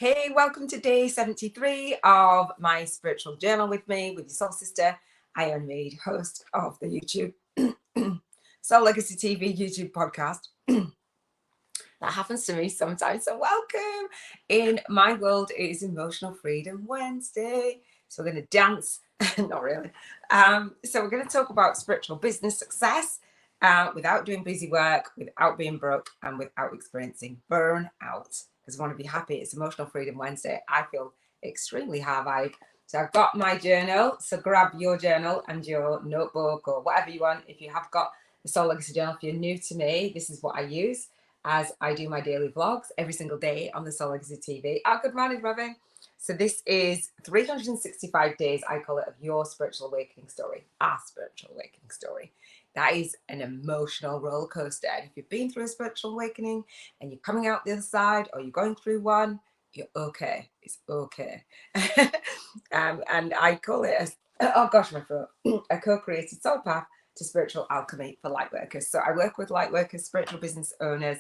Hey, welcome to day 73 of my spiritual journal with me, with your soul sister, Iona, host of the YouTube Soul Legacy TV YouTube podcast. That happens to me sometimes, so welcome. In my world, it is Emotional Freedom Wednesday, so we're going to dance. Not really. So we're going to talk about spiritual business success without doing busy work, without being broke, and without experiencing burnout. Because I want to be happy. It's Emotional Freedom Wednesday. I feel extremely high vibe. So I've got my journal. So grab your journal and your notebook or whatever you want. If you have got the Soul Legacy Journal, if you're new to me, this is what I use as I do my daily vlogs every single day on the Soul Legacy TV. Oh, good morning, Robin. So this is 365 days, I call it, of your spiritual awakening story, our spiritual awakening story. That is an emotional roller coaster. And if you've been through a spiritual awakening and you're coming out the other side, or you're going through one, you're okay. It's okay. And I call it oh gosh, my throat, a co-created soul path to spiritual alchemy for light workers. So I work with light workers, spiritual business owners,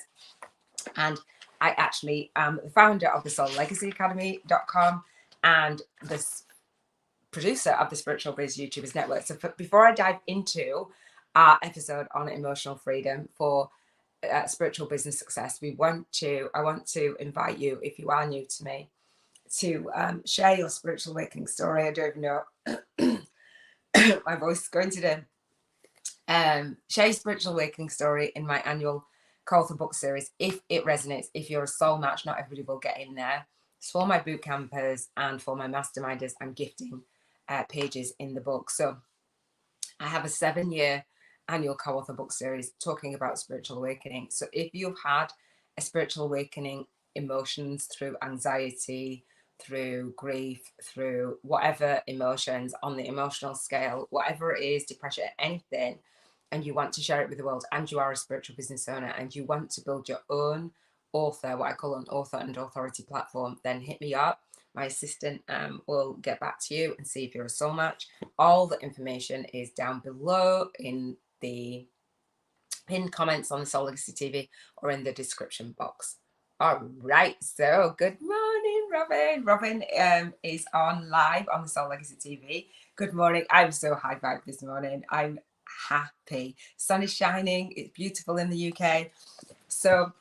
and I actually am the founder of the SoulLegacyAcademy.com and the producer of the Spiritual Biz YouTubers Network. So before I dive into our episode on emotional freedom for spiritual business success, I want to invite you, if you are new to me, to share your spiritual awakening story. I don't even know my voice is going today. Share your spiritual awakening story in my annual co-author book series if it resonates. If you're a soul match, not everybody will get in there. It's for my bootcampers and for my masterminders. I'm gifting pages in the book. So I have a 7-year annual co-author book series talking about spiritual awakening. So if you've had a spiritual awakening, emotions through anxiety, through grief, through whatever emotions on the emotional scale, whatever it is, depression, anything, and you want to share it with the world, and you are a spiritual business owner and you want to build your own author, what I call an author and authority platform, then hit me up. My assistant will get back to you and see if you're a soul match. All the information is down below in the pinned comments on the Soul Legacy TV or in the description box. All right, so good morning, Robin. Robin is on live on the Soul Legacy TV. Good morning. I'm so high vibe this morning. I'm happy. Sun is shining. It's beautiful in the UK. So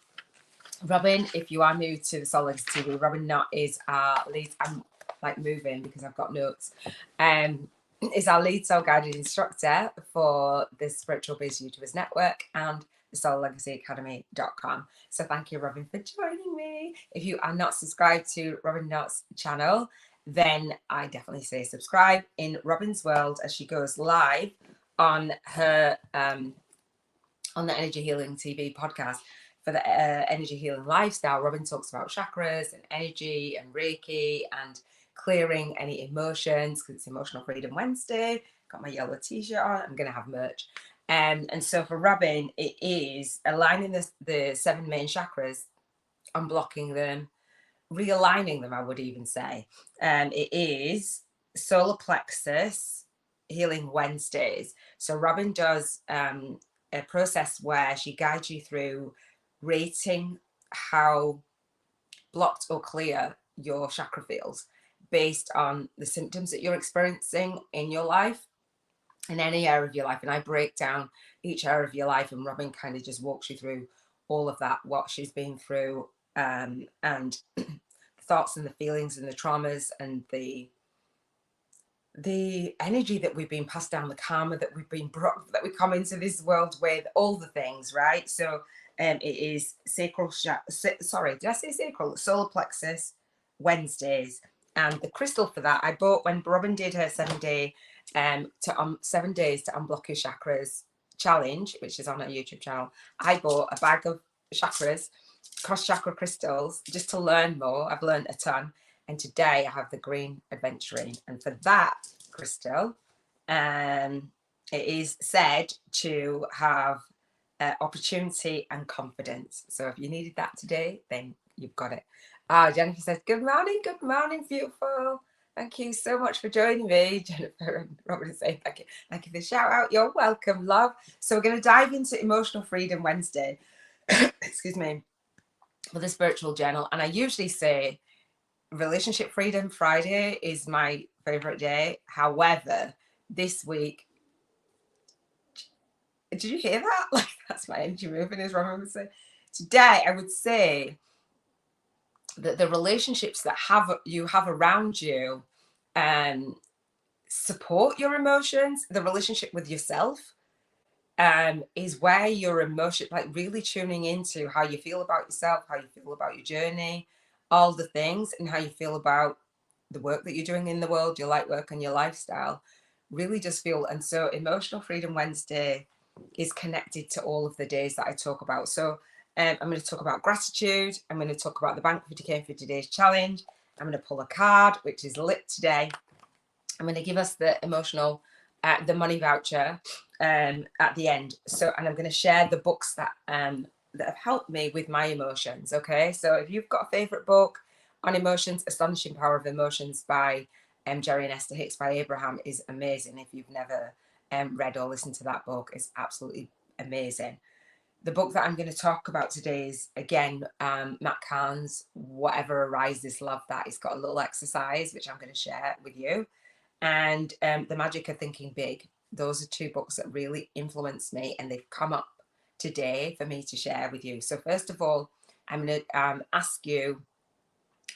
Robin, if you are new to the Soul Legacy TV, Robin Knott is our lead. I'm like moving because I've got notes. Is our lead soul guided instructor for the Spiritual Biz YouTubers Network and the SoulLegacyAcademy.com. So thank you, Robin, for joining me. If you are not subscribed to Robin Knott's channel, then I definitely say subscribe. In Robin's world, as she goes live on her on the Energy Healing TV podcast for the Energy Healing Lifestyle, Robin talks about chakras and energy and Reiki and clearing any emotions, because it's Emotional Freedom Wednesday. Got my yellow t-shirt on. I'm going to have merch. And so for Robin, it is aligning the 7 main chakras, unblocking them, realigning them, I would even say. It is solar plexus healing Wednesdays. So Robin does a process where she guides you through rating how blocked or clear your chakra fields based on the symptoms that you're experiencing in your life, in any area of your life. And I break down each area of your life, and Robin kind of just walks you through all of that, what she's been through, and the thoughts and the feelings and the traumas and the energy that we've been passed down, the karma that we've been brought, that we come into this world with, all the things, right? So it is sacral, sorry, did I say sacral? Solar plexus Wednesdays. And the crystal for that I bought when Robin did her 7 days to unblock your chakras challenge, which is on her YouTube channel. I bought a bag of chakras, cross chakra crystals, just to learn more. I've learned a ton. And today I have the green aventurine. And for that crystal, it is said to have opportunity and confidence. So if you needed that today, then you've got it. Jennifer says, good morning, beautiful. Thank you so much for joining me. Jennifer and Robert saying thank you. Thank you for the shout out. You're welcome, love. So we're going to dive into Emotional Freedom Wednesday, excuse me, for the spiritual journal. And I usually say Relationship Freedom Friday is my favorite day. However, this week, did you hear that? Like, that's my energy moving, as Robin would say. Today, I would say that the relationships that you have around you support your emotions. The relationship with yourself is where your emotion, like really tuning into how you feel about yourself, how you feel about your journey, all the things, and how you feel about the work that you're doing in the world, your light work and your lifestyle. Really just feel. And so Emotional Freedom Wednesday is connected to all of the days that I talk about. So I'm going to talk about gratitude. I'm going to talk about the Bank 50K in 50 Days Challenge. I'm going to pull a card, which is lit today. I'm going to give us the emotional, the money voucher at the end. So, and I'm going to share the books that have helped me with my emotions. Okay, so if you've got a favorite book on emotions, Astonishing Power of Emotions by Jerry and Esther Hicks by Abraham is amazing. If you've never read or listened to that book, it's absolutely amazing. The book that I'm going to talk about today is, again, Matt Cahn's Whatever Arises, Love That. It's got a little exercise, which I'm going to share with you. And The Magic of Thinking Big. Those are two books that really influenced me, and they've come up today for me to share with you. So first of all, I'm going to ask you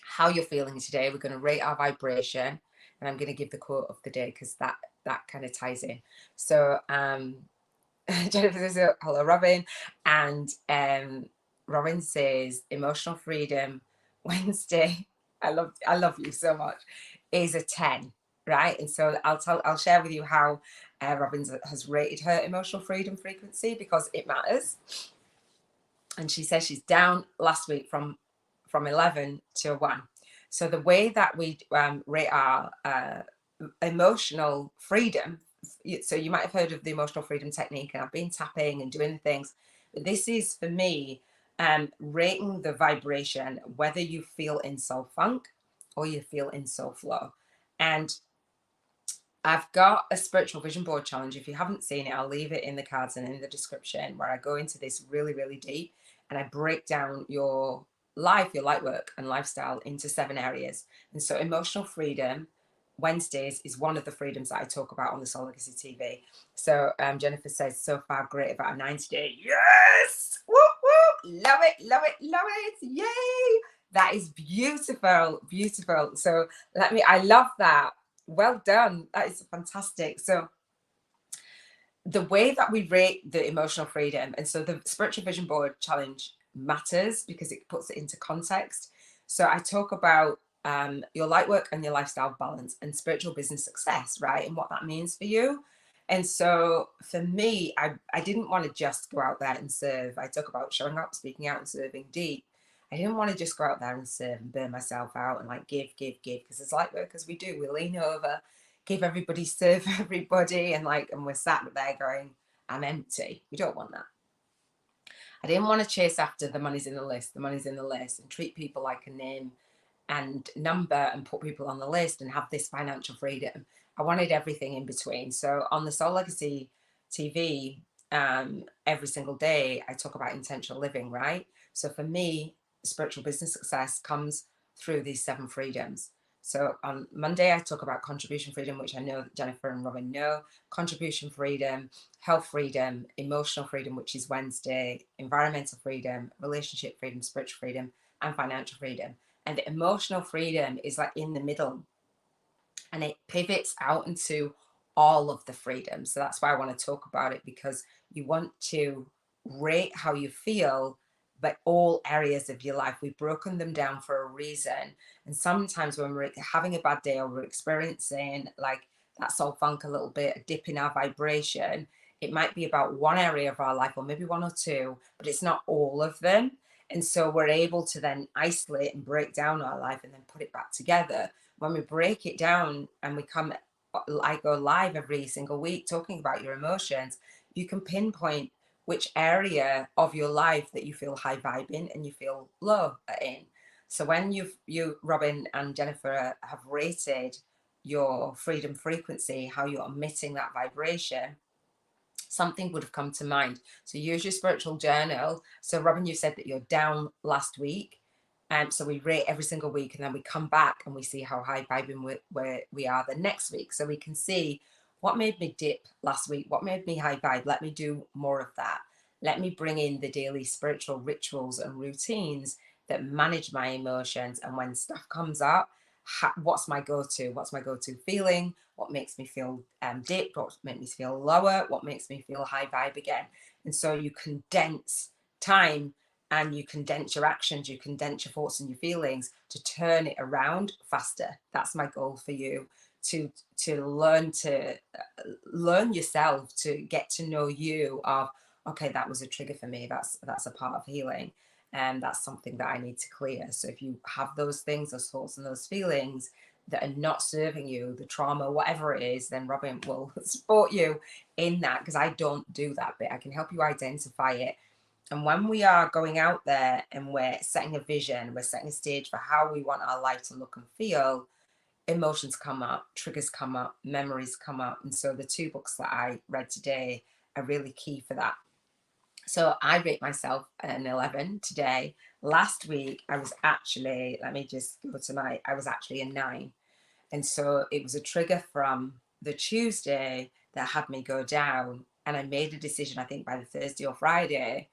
how you're feeling today. We're going to rate our vibration, and I'm going to give the quote of the day because that kind of ties in. So Jennifer says, hello, Robin. And Robin says, Emotional Freedom Wednesday, I love you so much, is a 10, right? And so I'll share with you how Robin has rated her emotional freedom frequency, because it matters. And she says she's down last week from 11 to a 1. So the way that we rate our emotional freedom, so you might have heard of the emotional freedom technique, and I've been tapping and doing things, but this is for me rating the vibration, whether you feel in soul funk or you feel in soul flow. And I've got a spiritual vision board challenge. If you haven't seen it, I'll leave it in the cards and in the description, where I go into this really, really deep, and I break down your life, your light work and lifestyle into 7 areas. And so Emotional Freedom Wednesdays is one of the freedoms that I talk about on the Soul Legacy TV. So Jennifer says, so far great, about a 90 day. Yes! Woo, woo! Love it, love it, love it. Yay! That is beautiful, beautiful. So I love that. Well done. That is fantastic. So the way that we rate the emotional freedom, and so the spiritual vision board challenge matters because it puts it into context. So I talk about your light work and your lifestyle balance and spiritual business success, right? And what that means for you. And so for me, I didn't want to just go out there and serve. I talk about showing up, speaking out, and serving deep. I didn't want to just go out there and serve and burn myself out and like give, because it's light workers, we do. We lean over, give everybody, serve everybody, and we're sat there going, I'm empty. We don't want that. I didn't want to chase after the money's in the list, and treat people like a name and number and put people on the list and have this financial freedom. I wanted everything in between. So on the Soul Legacy TV, every single day, I talk about intentional living, right? So for me, spiritual business success comes through these 7 freedoms. So on Monday, I talk about contribution freedom, which I know that Jennifer and Robin know. Contribution freedom, health freedom, emotional freedom, which is Wednesday, environmental freedom, relationship freedom, spiritual freedom, and financial freedom. And the emotional freedom is like in the middle, and it pivots out into all of the freedoms. So that's why I want to talk about it, because you want to rate how you feel, but all areas of your life. We've broken them down for a reason. And sometimes when we're having a bad day, or we're experiencing like that soul funk a little bit, a dip in our vibration, it might be about one area of our life, or maybe 1 or 2, but it's not all of them. And so we're able to then isolate and break down our life and then put it back together. When we break it down and I go live every single week talking about your emotions, you can pinpoint which area of your life that you feel high vibing and you feel low in. So when you Robin and Jennifer have rated your freedom frequency, how you're emitting that vibration, something would have come to mind. So use your spiritual journal. So Robin, you said that you're down last week. So we rate every single week, and then we come back and we see how high vibing we are the next week. So we can see what made me dip last week, what made me high vibe. Let me do more of that. Let me bring in the daily spiritual rituals and routines that manage my emotions. And when stuff comes up, what's my go-to? What's my go-to feeling? What makes me feel dipped? What makes me feel lower? What makes me feel high vibe again? And so you condense time, and you condense your actions, you condense your thoughts and your feelings to turn it around faster. That's my goal for you, to learn yourself, to get to know you of, okay, that was a trigger for me. That's a part of healing. And that's something that I need to clear. So if you have those things, those thoughts and those feelings that are not serving you, the trauma, whatever it is, then Robin will support you in that, because I don't do that bit. I can help you identify it. And when we are going out there and we're setting a vision, we're setting a stage for how we want our life to look and feel, emotions come up, triggers come up, memories come up. And so the 2 books that I read today are really key for that. So I rate myself an 11 today. Last week, I was actually, let me just go to I was actually a 9. And so it was a trigger from the Tuesday that had me go down. And I made a decision, I think by the Thursday or Friday,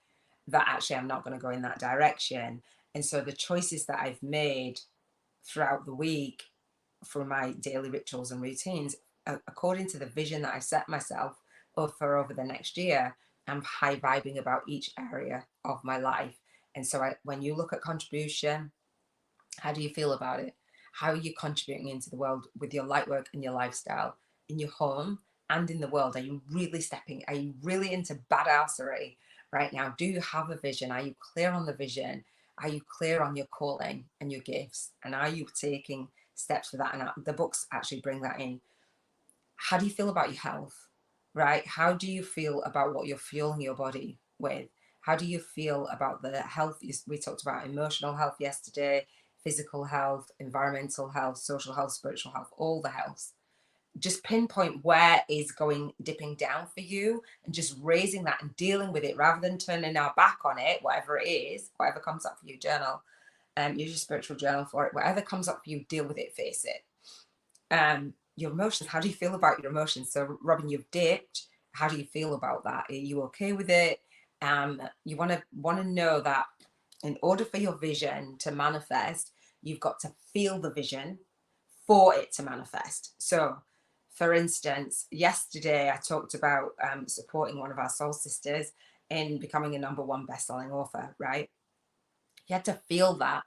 that actually I'm not going to go in that direction. And so the choices that I've made throughout the week for my daily rituals and routines, according to the vision that I set myself for over the next year, I'm high vibing about each area of my life. And so when you look at contribution, how do you feel about it? How are you contributing into the world with your light work and your lifestyle in your home and in the world? Are you really stepping? Are you really into badassery right now? Do you have a vision? Are you clear on the vision? Are you clear on your calling and your gifts? And are you taking steps for that? And the books actually bring that in. How do you feel about your health, right? How do you feel about what you're fueling your body with? How do you feel about the health? We talked about emotional health yesterday, physical health, environmental health, social health, spiritual health, all the health. Just pinpoint where is dipping down for you, and just raising that and dealing with it rather than turning our back on it, whatever it is, whatever comes up for you, journal. Use your spiritual journal for it. Whatever comes up for you, deal with it, face it. Your emotions, how do you feel about your emotions? So Robin, you've dipped. How do you feel about that? Are you okay with it? You want to know that in order for your vision to manifest, you've got to feel the vision for it to manifest. So for instance, yesterday I talked about supporting one of our soul sisters in becoming a #1 best-selling author, right? You had to feel that.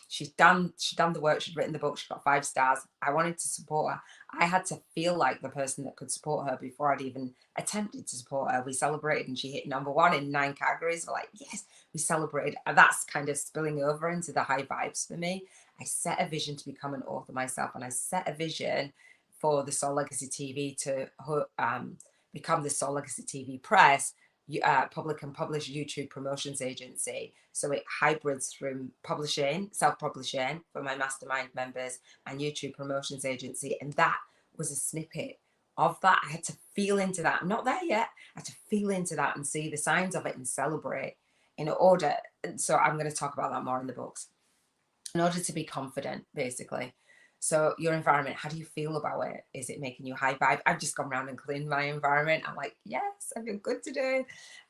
She's done the work, she'd written the book, she got 5 stars. I wanted to support her. I had to feel like the person that could support her before I'd even attempted to support her. We celebrated and she hit #1 in 9 categories. We're like, yes, we celebrated. And that's kind of spilling over into the high vibes for me. I set a vision to become an author myself, and I set a vision for the Soul Legacy TV to become the Soul Legacy TV Press, public and published YouTube promotions agency. So it hybrids through publishing, self-publishing for my Mastermind members, and YouTube promotions agency. And that was a snippet of that. I had to feel into that. I'm not there yet. I had to feel into that and see the signs of it and celebrate in order. So I'm going to talk about that more in the books. In order to be confident, basically. So your environment, how do you feel about it? Is it making you high vibe? I've just gone around and cleaned my environment. I'm like, yes, I feel good today.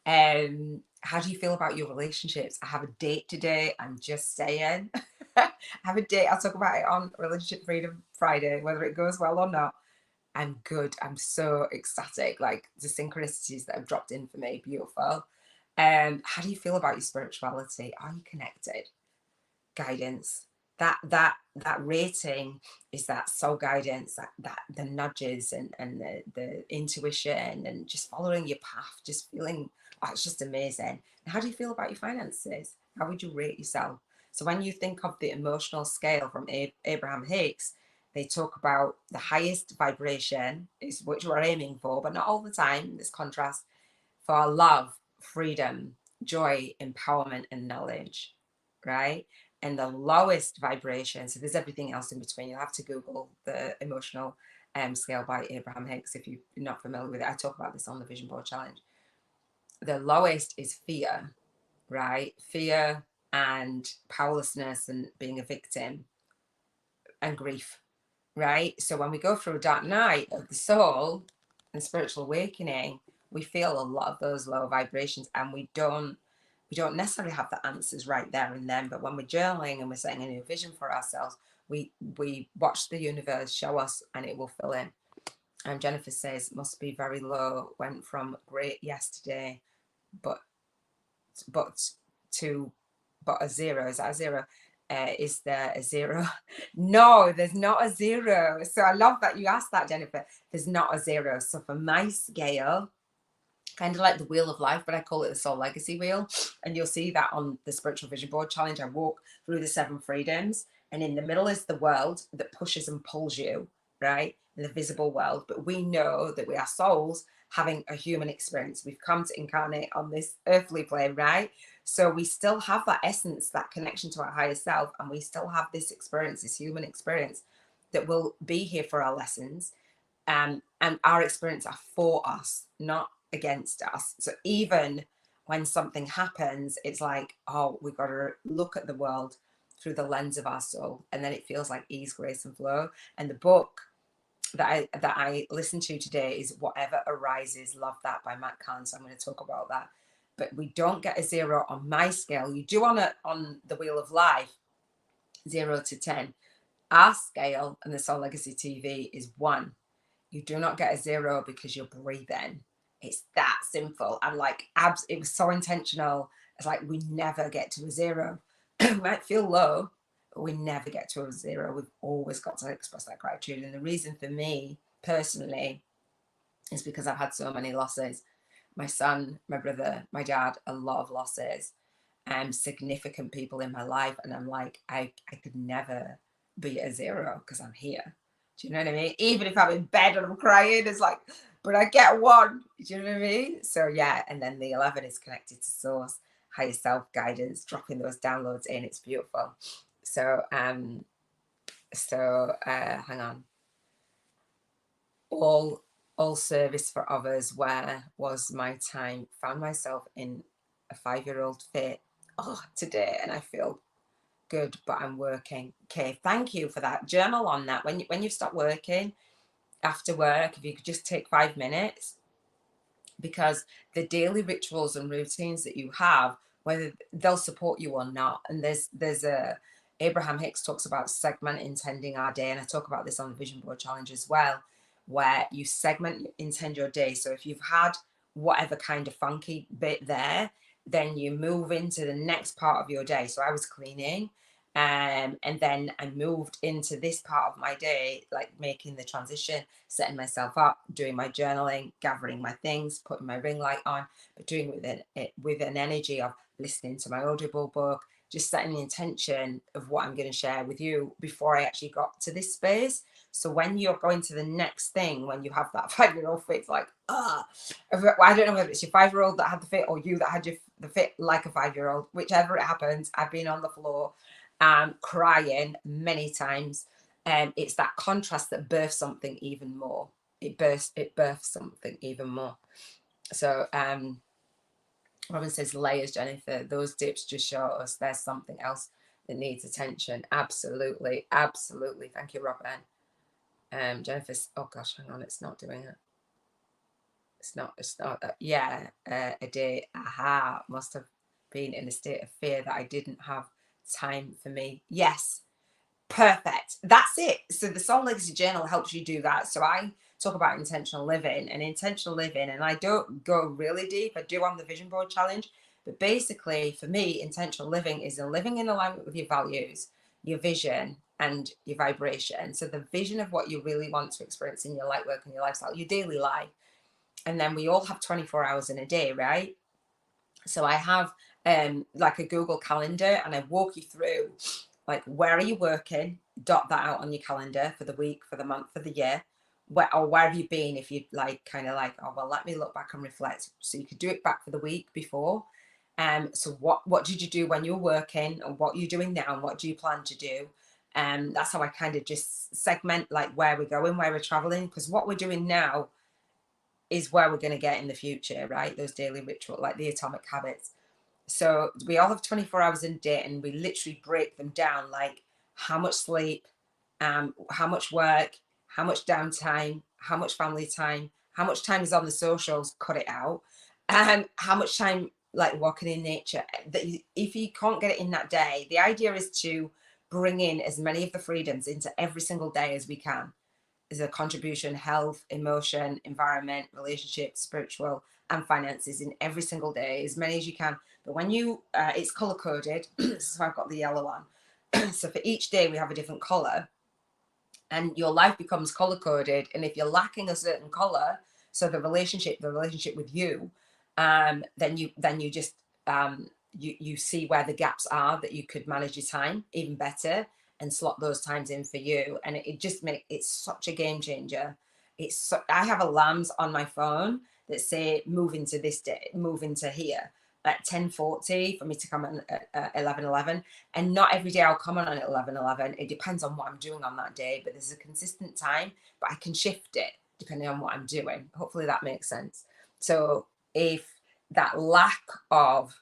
How do you feel about your relationships? I have a date today. I'm just saying. I have a date. I'll talk about it on Relationship Freedom Friday, whether it goes well or not. I'm good. I'm so ecstatic. Like the synchronicities that have dropped in for me, beautiful. How do you feel about your spirituality? Are you connected? Guidance, that rating is that soul guidance, that the nudges and the intuition and just following your path, just feeling, oh, it's just amazing. And how do you feel about your finances? How would you rate yourself? So when you think of the emotional scale from Abraham Hicks, they talk about the highest vibration is which we're aiming for, but not all the time. This contrast for love, freedom, joy, empowerment, and knowledge, right? And the lowest vibration, so there's everything else in between. You'll have to Google the emotional scale by Abraham Hicks if you're not familiar with it. I talk about this on the Vision Board Challenge. The lowest is fear, right? Fear, and powerlessness and being a victim and grief, right? So when we go through a dark night of the soul and spiritual awakening, we feel a lot of those low vibrations, and we don't necessarily have the answers right there and then. But when we're journaling and we're setting a new vision for ourselves, we watch the universe show us, and it will fill in. And Jennifer says, must be very low, went from great yesterday, but to a zero. Is that a zero? Is there a zero? No, there's not a zero. So I love that you asked that, Jennifer. There's not a zero. So for my scale, kind of like the wheel of life, but I call it the soul legacy wheel. And you'll see that on the spiritual vision board challenge. I walk through the 7 freedoms, and in the middle is the world that pushes and pulls you, right? In the visible world. But we know that we are souls having a human experience. We've come to incarnate on this earthly plane, right? So we still have that essence, that connection to our higher self, and we still have this experience, this human experience that will be here for our lessons. And our experience are for us, not against us. So even when something happens, it's like, oh, we've got to look at the world through the lens of our soul, and then it feels like ease, grace, and flow. And the book that I listened to today is Whatever Arises. Love that, by Matt Kahn. So I'm going to talk about that. But we don't get a zero on my scale. You do on the wheel of life, 0 to 10. Our scale and the Soul Legacy TV is 1. You do not get a zero because you're breathing. It's that simple. And like it was so intentional. It's like we never get to a zero. We might feel low, but we never get to a zero. We've always got to express that gratitude. And the reason for me personally is because I've had so many losses. My son, my brother, my dad, a lot of losses, and significant people in my life. And I'm like, I could never be at a zero because I'm here. Do you know what I mean? Even if I'm in bed and I'm crying, it's like, but I get 1. Do you know what I mean? So yeah, and then the 11 is connected to source, higher self guidance, dropping those downloads in. It's beautiful. So hang on. All service for others. Where was my time? Found myself in a 5-year-old fit today, and I feel good, but I'm working. Okay, thank you for that. Journal on that. When you stop working after work, if you could just take 5 minutes, because the daily rituals and routines that you have, whether they'll support you or not. And there's a Abraham Hicks talks about intending our day, and I talk about this on the Vision Board Challenge as well, where you intend your day. So if you've had whatever kind of funky bit there, then you move into the next part of your day. So I was cleaning, and then I moved into this part of my day, like making the transition, setting myself up, doing my journaling, gathering my things, putting my ring light on, but doing it with an energy of listening to my Audible book, just setting the intention of what I'm going to share with you before I actually got to this space. So when you're going to the next thing, when you have that 5-year-old fit, it's like, I don't know whether it's your 5-year-old that had the fit or you that had the fit like a 5-year-old, whichever it happens. I've been on the floor crying many times. It's that contrast that births something even more. It births something even more. So Robin says, layers, Jennifer. Those dips just show us there's something else that needs attention. Absolutely. Absolutely. Thank you, Robin. Jennifer's, oh gosh, hang on, it's not doing it. It's not, a day, must have been in a state of fear that I didn't have time for me. Yes, perfect. That's it. So the Soul Legacy Journal helps you do that. So I talk about intentional living, and I don't go really deep. I do on the Vision Board Challenge, but basically for me, intentional living is living in alignment with your values, your vision, and your vibration. So the vision of what you really want to experience in your light work and your lifestyle, your daily life. And then we all have 24 hours in a day, right? So I have like a Google Calendar, and I walk you through, like, where are you working? Dot that out on your calendar for the week, for the month, for the year. Where have you been? If you kind of like, oh, well, let me look back and reflect. So you could do it back for the week before. So what did you do when you were working, and what are you doing now, and what do you plan to do? That's how I kind of just segment, like, where we're going, where we're traveling, because what we're doing now is where we're going to get in the future, right? Those daily rituals, like the atomic habits. So we all have 24 hours in a day, and we literally break them down, like how much sleep, how much work, how much downtime, how much family time, how much time is on the socials, cut it out, and how much time like walking in nature. That if you can't get it in that day, the idea is to bring in as many of the freedoms into every single day as we can. Is a contribution, health, emotion, environment, relationship, spiritual, and finances in every single day, as many as you can. But when you, it's color coded, so I've got the yellow one. So for each day we have a different color, and your life becomes color coded. And if you're lacking a certain color, so the relationship with you, then you just you see where the gaps are, that you could manage your time even better and slot those times in for you. And it just it's such a game changer. I have alarms on my phone that say move into this day, move into here at 10:40 for me to come on at 11:11. And not every day I'll come on at 11:11. It depends on what I'm doing on that day, but there's a consistent time, but I can shift it depending on what I'm doing. Hopefully that makes sense. So if that lack of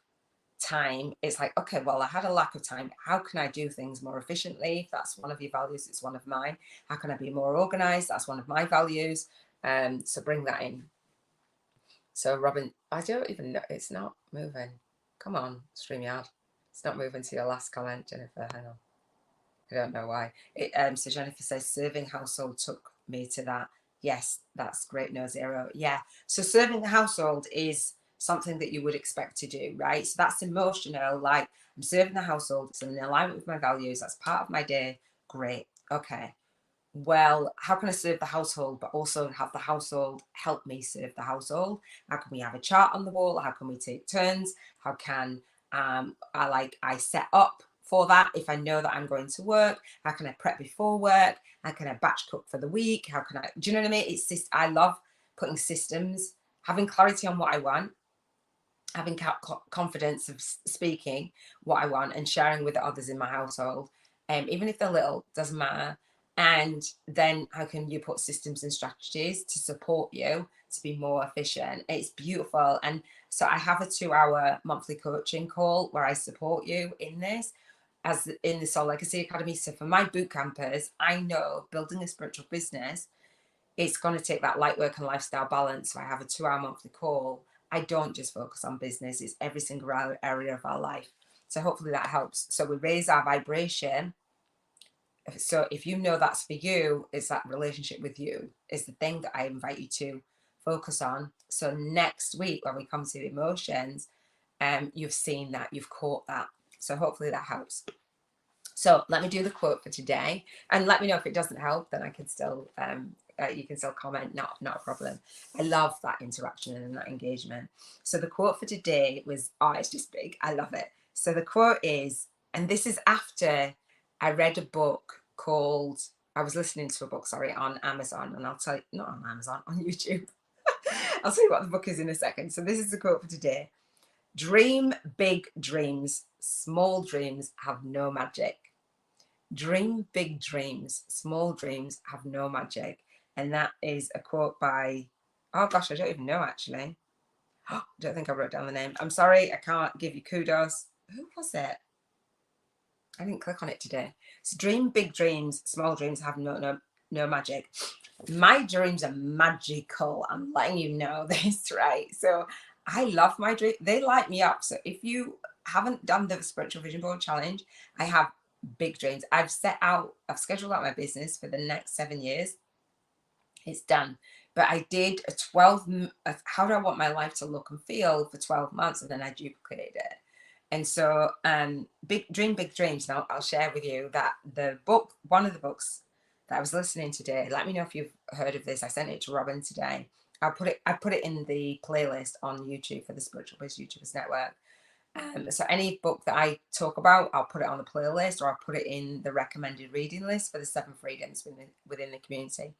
time, it's like, okay, well, I had a lack of time. How can I do things more efficiently? If that's one of your values, it's one of mine. How can I be more organized? That's one of my values. So bring that in. So Robin, I don't even know, it's not moving. Come on, StreamYard. It's not moving to your last comment, Jennifer. Hang on. I don't know why. So Jennifer says serving household took me to that. Yes, that's great. No zero. Yeah. So serving the household is something that you would expect to do, right? So that's emotional. Like, I'm serving the household. It's in alignment with my values. That's part of my day. Great. Okay. Well, how can I serve the household, but also have the household help me serve the household? How can we have a chart on the wall? How can we take turns? How can I set up for that if I know that I'm going to work? How can I prep before work? How can I batch cook for the week? How can I, do you know what I mean? It's just, I love putting systems, having clarity on what I want, having confidence of speaking what I want and sharing with others in my household, even if they're little, doesn't matter. And then how can you put systems and strategies to support you to be more efficient? It's beautiful. And so I have a 2-hour monthly coaching call where I support you in this, as in the Soul Legacy Academy. So for my boot campers, I know building a spiritual business, it's going to take that light work and lifestyle balance. So I have a 2-hour monthly call. I don't just focus on business, it's every single area of our life. So hopefully that helps. So we raise our vibration. So if you know that's for you, it's that relationship with you is the thing that I invite you to focus on. So next week when we come to the emotions, you've seen that, you've caught that. So hopefully that helps. So let me do the quote for today, and let me know if it doesn't help. Then I can still you can still comment. Not a problem. I love that interaction and that engagement. So the quote for today was, oh, it's just big. I love it. So the quote is, and this is after I read a book called, I was listening to a book, sorry, on Amazon, and I'll tell you, not on Amazon, on YouTube. I'll tell you what the book is in a second. So this is the quote for today. Dream big dreams, small dreams have no magic. Dream big dreams, small dreams have no magic. And that is a quote by, oh gosh, I don't even know actually. I don't think I wrote down the name. I'm sorry, I can't give you kudos. Who was it? I didn't click on it today. So dream big dreams, small dreams have no magic. My dreams are magical. I'm letting you know this, right? So I love my dreams. They light me up. So if you haven't done the Spiritual Vision Board Challenge, I have big dreams. I've scheduled out my business for the next 7 years. It's done. But I did how do I want my life to look and feel for 12 months, and then I duplicated it. And so big dreams. Now I'll share with you that one of the books that I was listening today, let me know if you've heard of this. I sent it to Robin today. I put it in the playlist on YouTube for the Spiritual Biz YouTubers Network. So any book that I talk about, I'll put it on the playlist, or I'll put it in the recommended reading list for the 7 freedoms within the community.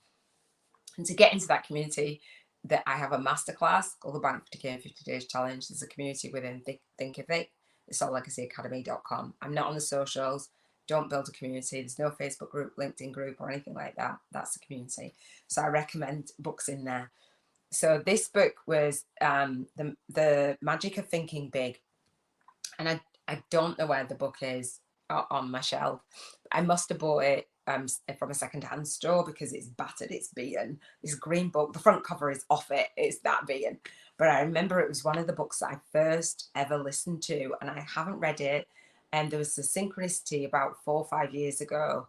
And to get into that community, that I have a masterclass called the Bank 50K in 50 Days Challenge. There's a community within Think of It. It's SoulLegacyAcademy.com. I'm not on the socials. Don't build a community. There's no Facebook group, LinkedIn group, or anything like that. That's the community. So I recommend books in there. So this book was The Magic of Thinking Big. And I don't know where the book is on my shelf. I must have bought it from a secondhand store because it's battered, it's beaten. This green book, the front cover is off it, it's that beaten. But I remember it was one of the books that I first ever listened to, and I haven't read it. And there was a synchronicity about 4 or 5 years ago,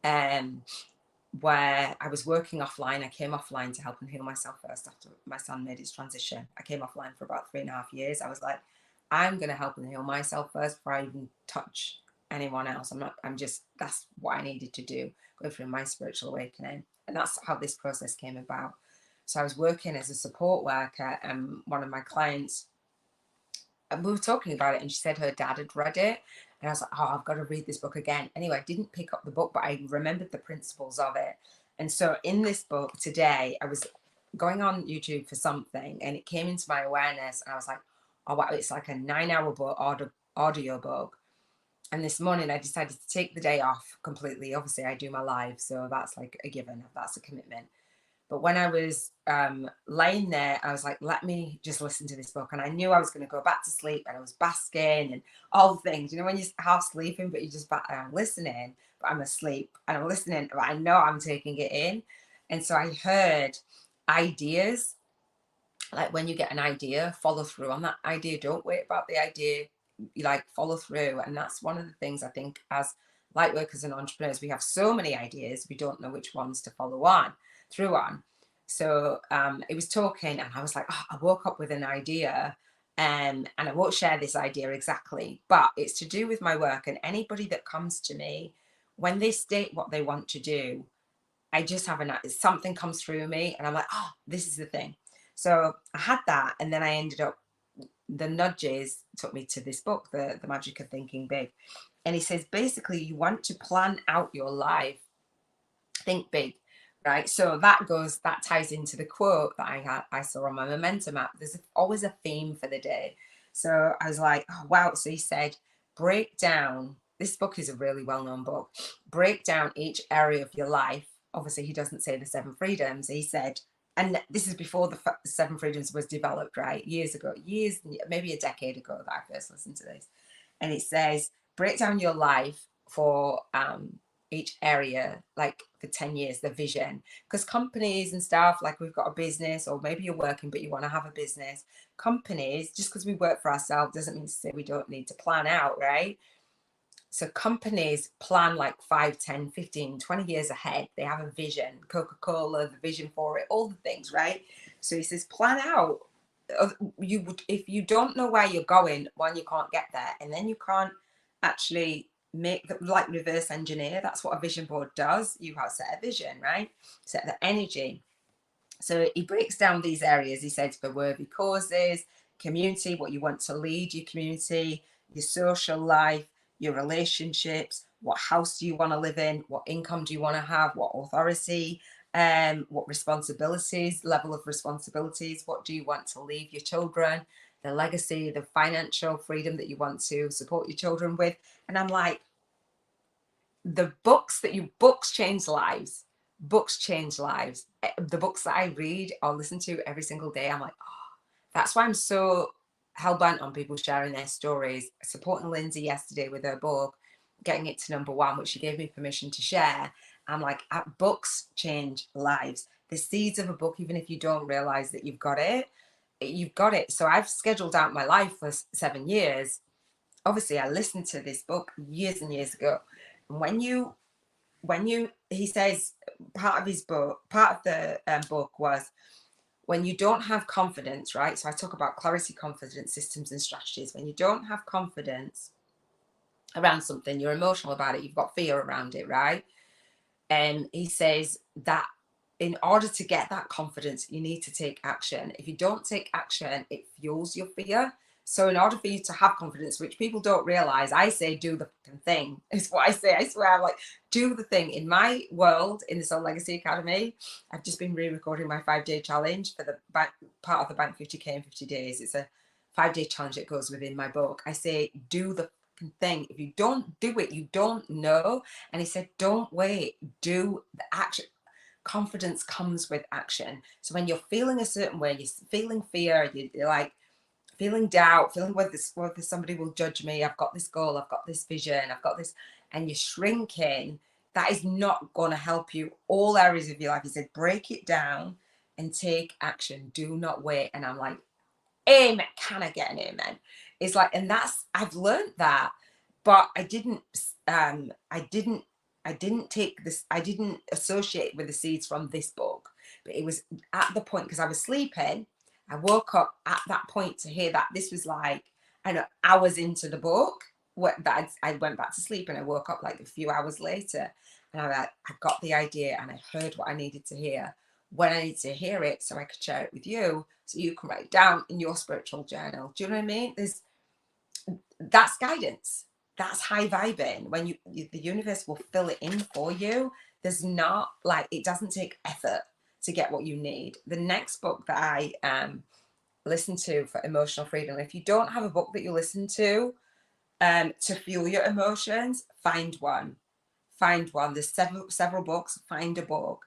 where I was working offline. I came offline to help and heal myself first after my son made his transition. I came offline for about 3.5 years. I was like, I'm going to help and heal myself first before I even touch anyone else. That's what I needed to do, go through my spiritual awakening. And that's how this process came about. So I was working as a support worker, and one of my clients, and we were talking about it, and she said her dad had read it. And I was like, oh, I've got to read this book again. Anyway, I didn't pick up the book, but I remembered the principles of it. And so in this book today, I was going on YouTube for something, and it came into my awareness, and I was like, oh, wow, it's like a 9-hour book, audio book. And this morning I decided to take the day off completely. Obviously, I do my live, so that's like a given. That's a commitment. But when I was laying there, I was like, let me just listen to this book. And I knew I was going to go back to sleep, and I was basking and all the things. You know, when you're half sleeping, but you just I'm listening, but I'm asleep and I'm listening, but I know I'm taking it in. And so I heard ideas. Like when you get an idea, follow through on that idea. Don't wait about the idea. You like follow through. And that's one of the things I think as light workers and entrepreneurs, we have so many ideas, we don't know which ones to follow through on. So it was talking, and I was like, oh, I woke up with an idea, and I won't share this idea exactly, but it's to do with my work. And anybody that comes to me, when they state what they want to do, I just have something comes through me, and I'm like, oh, this is the thing. So I had that, and then I ended up, the nudges took me to this book, The Magic of Thinking Big. And he says, basically, you want to plan out your life, think big, right? So that ties into the quote that I saw on my momentum app. There's always a theme for the day. So I was like, oh, wow. So he said, break down, this book is a really well-known book, break down each area of your life. Obviously, he doesn't say the 7 freedoms. He said, and this is before the 7 freedoms was developed, right? Years, maybe a decade ago that I first listened to this. And it says, break down your life for each area, like for 10 years, the vision. Because companies and stuff, like we've got a business, or maybe you're working, but you want to have a business. Companies, just because we work for ourselves doesn't mean to say we don't need to plan out, right? So companies plan like 5, 10, 15, 20 years ahead. They have a vision, Coca-Cola, the vision for it, all the things, right? So he says, plan out. If you don't know where you're going, one, you can't get there. And then you can't actually like reverse engineer. That's what a vision board does. You have set a vision, right? Set the energy. So he breaks down these areas. He says for worthy causes, community, what you want to lead your community, your social life, your relationships, what house do you want to live in, what income do you want to have, what authority, what responsibilities, level of responsibilities, what do you want to leave your children, the legacy, the financial freedom that you want to support your children with. And I'm like, books change lives. Books change lives. The books that I read or listen to every single day, I'm like, oh, that's why I'm so hell-bent on people sharing their stories. Supporting Lindsay yesterday with her book, getting it to #1, which she gave me permission to share. I'm like, books change lives. The seeds of a book, even if you don't realize that you've got it, you've got it. So I've scheduled out my life for 7 years. Obviously, I listened to this book years and years ago. He says part of the book was, when you don't have confidence, right? So I talk about clarity, confidence, systems, and strategies. When you don't have confidence around something, you're emotional about it, you've got fear around it, right? And he says that in order to get that confidence, you need to take action. If you don't take action, it fuels your fear. So in order for you to have confidence, which people don't realize, I say, do the thing. Is what I say. I swear, I'm like, do the thing. In my world, in the Soul Legacy Academy, I've just been re-recording my 5-day challenge for the part of the Bank 50K in 50 days. It's a 5-day challenge that goes within my book. I say, do the thing. If you don't do it, you don't know. And he said, don't wait, do the action. Confidence comes with action. So when you're feeling a certain way, you're feeling fear, you're like feeling doubt, feeling whether somebody will judge me, I've got this goal, I've got this vision, I've got this, and you're shrinking, that is not going to help you. All areas of your life, he said, break it down and take action. Do not wait. And I'm like, amen. Can I get an amen? It's like, and that's, I've learned that, but I didn't take this, I didn't associate with the seeds from this book, but it was at the point, because I was sleeping, I woke up at that point to hear that. This was like, I know, hours into the book, that I went back to sleep, and I woke up like a few hours later, and I got the idea, and I heard what I needed to hear when I needed to hear it, so I could share it with you, so you can write it down in your spiritual journal. Do you know what I mean? That's guidance. That's high vibing. When the universe will fill it in for you. There's not, like, it doesn't take effort to get what you need. The next book that I listen to for emotional freedom, if you don't have a book that you listen to fuel your emotions, find one. There's several books. Find a book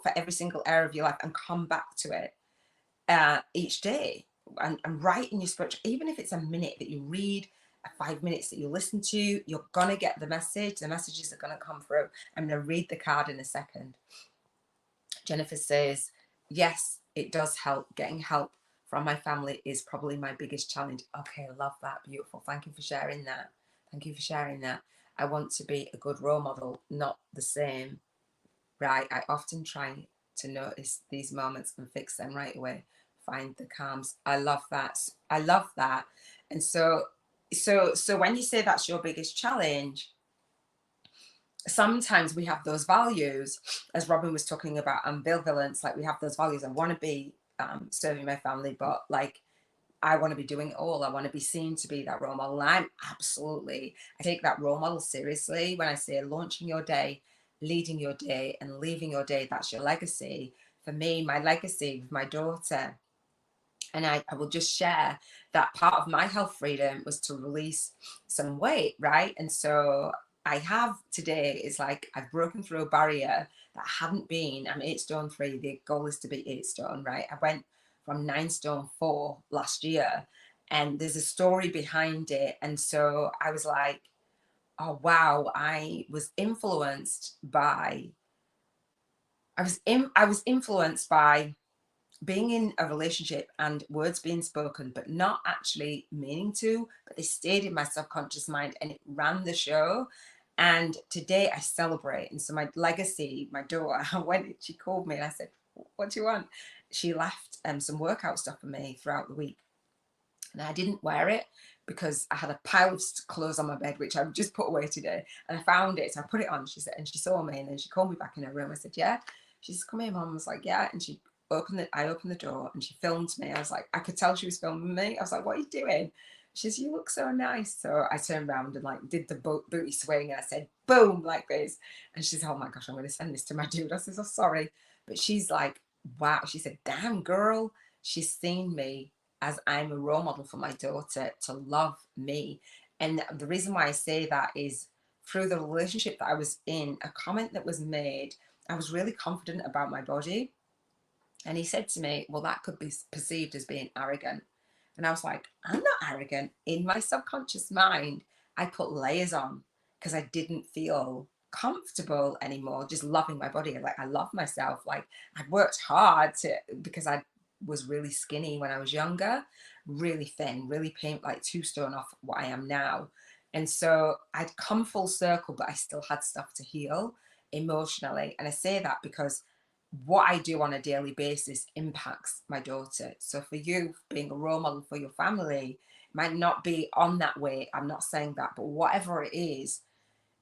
for every single area of your life, and come back to it each day, and write in your spiritual, even if it's a minute that you read, 5 minutes that you listen to, you're gonna get the message. The messages are gonna come through. I'm gonna read the card in a second. Jennifer says, yes, it does help. Getting help from my family is probably my biggest challenge. Okay, love that. Beautiful. Thank you for sharing that. I want to be a good role model, not the same. Right. I often try to notice these moments and fix them right away. Find the calms. I love that. And so when you say that's your biggest challenge, sometimes we have those values, as Robin was talking about, ambivalence. Like, we have those values. I want to be serving my family, but like, I want to be doing it all. I want to be seen to be that role model. And I take that role model seriously. When I say launching your day, leading your day, and leaving your day, that's your legacy. For me, my legacy with my daughter, and I will just share that part of my health freedom was to release some weight, right? And so I have today, is like, I've broken through a barrier that I haven't been. I'm 8 stone 3. The goal is to be 8 stone, right? I went from 9 stone 4 last year, and there's a story behind it. And so I was like, oh wow, I was influenced by being in a relationship and words being spoken, but not actually meaning to, but they stayed in my subconscious mind, and it ran the show. And today I celebrate. And so my legacy, my daughter, she called me and I said, what do you want? She left some workout stuff for me throughout the week. And I didn't wear it because I had a pile of clothes on my bed, which I just put away today. And I found it. So I put it on. She said, and she saw me, and then she called me back in her room. I said, yeah. She said, come here, Mom. I was like, yeah. And I opened the door, and she filmed me. I was like, I could tell she was filming me. I was like, what are you doing? She says, you look so nice. So I turned around and like did the booty swing, and I said, boom, like this. And she said, oh my gosh, I'm going to send this to my dude. I said, oh, sorry. But she's like, wow. She said, damn, girl. She's seen me as I'm a role model for my daughter to love me. And the reason why I say that is through the relationship that I was in, a comment that was made, I was really confident about my body. And he said to me, well, that could be perceived as being arrogant. And I was like, I'm not arrogant. In my subconscious mind, I put layers on because I didn't feel comfortable anymore, just loving my body. Like, I love myself. Like, I worked hard because I was really skinny when I was younger, really thin, really pain, like 2 stone off what I am now. And so I'd come full circle, but I still had stuff to heal emotionally. And I say that because what I do on a daily basis impacts my daughter. So for you, being a role model for your family might not be on that way. I'm not saying that, but whatever it is,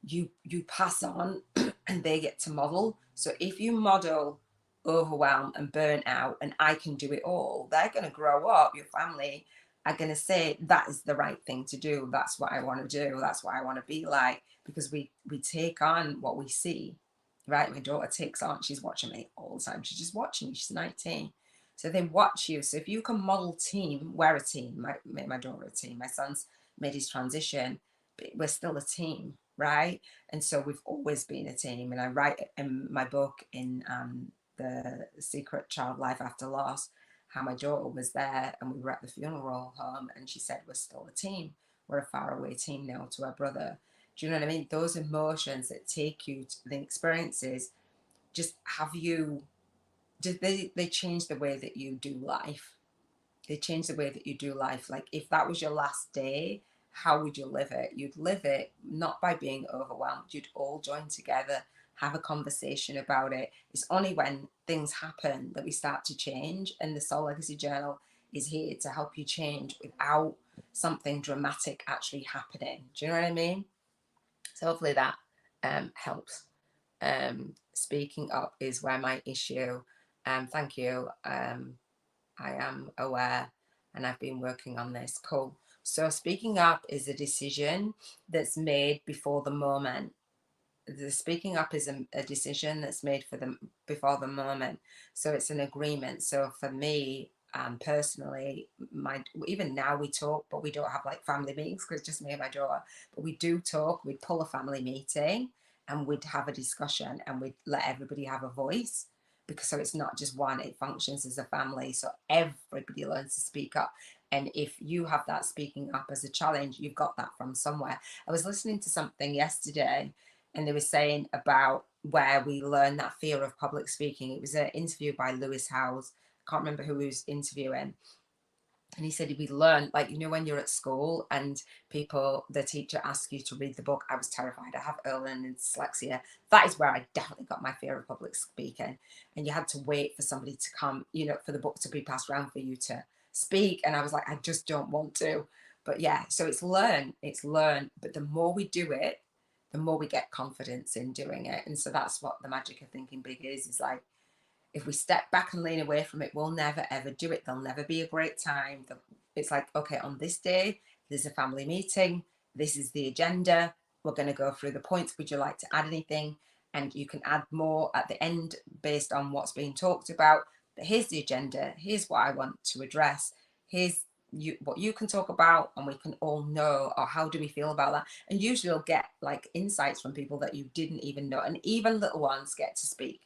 you pass on and they get to model. So if you model overwhelm and burn out and I can do it all, they're going to grow up, your family are going to say that is the right thing to do. That's what I want to do. That's what I want to be like, because we take on what we see, right? My daughter takes on, she's watching me all the time. She's just watching me. She's 19. So they watch you. So if you can model team, we're a team. My daughter a team. My son's made his transition, but we're still a team, right? And so we've always been a team. And I write in my book, in The Secret Child Life After Loss, how my daughter was there and we were at the funeral home, and she said, we're still a team. We're a faraway team now to her brother. Do you know what I mean? Those emotions that take you to the experiences, just have you, they change the way that you do life. They change the way that you do life. Like if that was your last day, how would you live it? You'd live it not by being overwhelmed. You'd all join together, have a conversation about it. It's only when things happen that we start to change. And the Soul Legacy Journal is here to help you change without something dramatic actually happening. Do you know what I mean? So hopefully that helps. Speaking up is where my issue. Thank you. I am aware and I've been working on this. Cool. So speaking up is a decision that's made before the moment. The speaking up is a decision that's made for them before the moment. So it's an agreement. So for me, personally, even now we talk, but we don't have like family meetings because it's just me and my daughter. But we do talk. We'd pull a family meeting and we'd have a discussion and we'd let everybody have a voice, because so it's not just one, it functions as a family, so everybody learns to speak up. And if you have that speaking up as a challenge, you've got that from somewhere. I was listening to something yesterday and they were saying about where we learn that fear of public speaking. It was an interview by Lewis Howes. I can't remember who he was interviewing. And he said we learn, like, you know, when you're at school and the teacher asks you to read the book. I was terrified. I have early learning dyslexia. That is where I definitely got my fear of public speaking. And you had to wait for somebody to come, you know, for the book to be passed around for you to speak. And I was like, I just don't want to. But yeah, so it's learn. But the more we do it, the more we get confidence in doing it. And so that's what the magic of thinking big is like, if we step back and lean away from it, we'll never ever do it. There'll never be a great time. It's like, okay, on this day, there's a family meeting. This is the agenda. We're going to go through the points. Would you like to add anything? And you can add more at the end based on what's being talked about. But here's the agenda. Here's what I want to address. Here's what you can talk about, and we can all know, or how do we feel about that? And usually you'll get like insights from people that you didn't even know. And even little ones get to speak.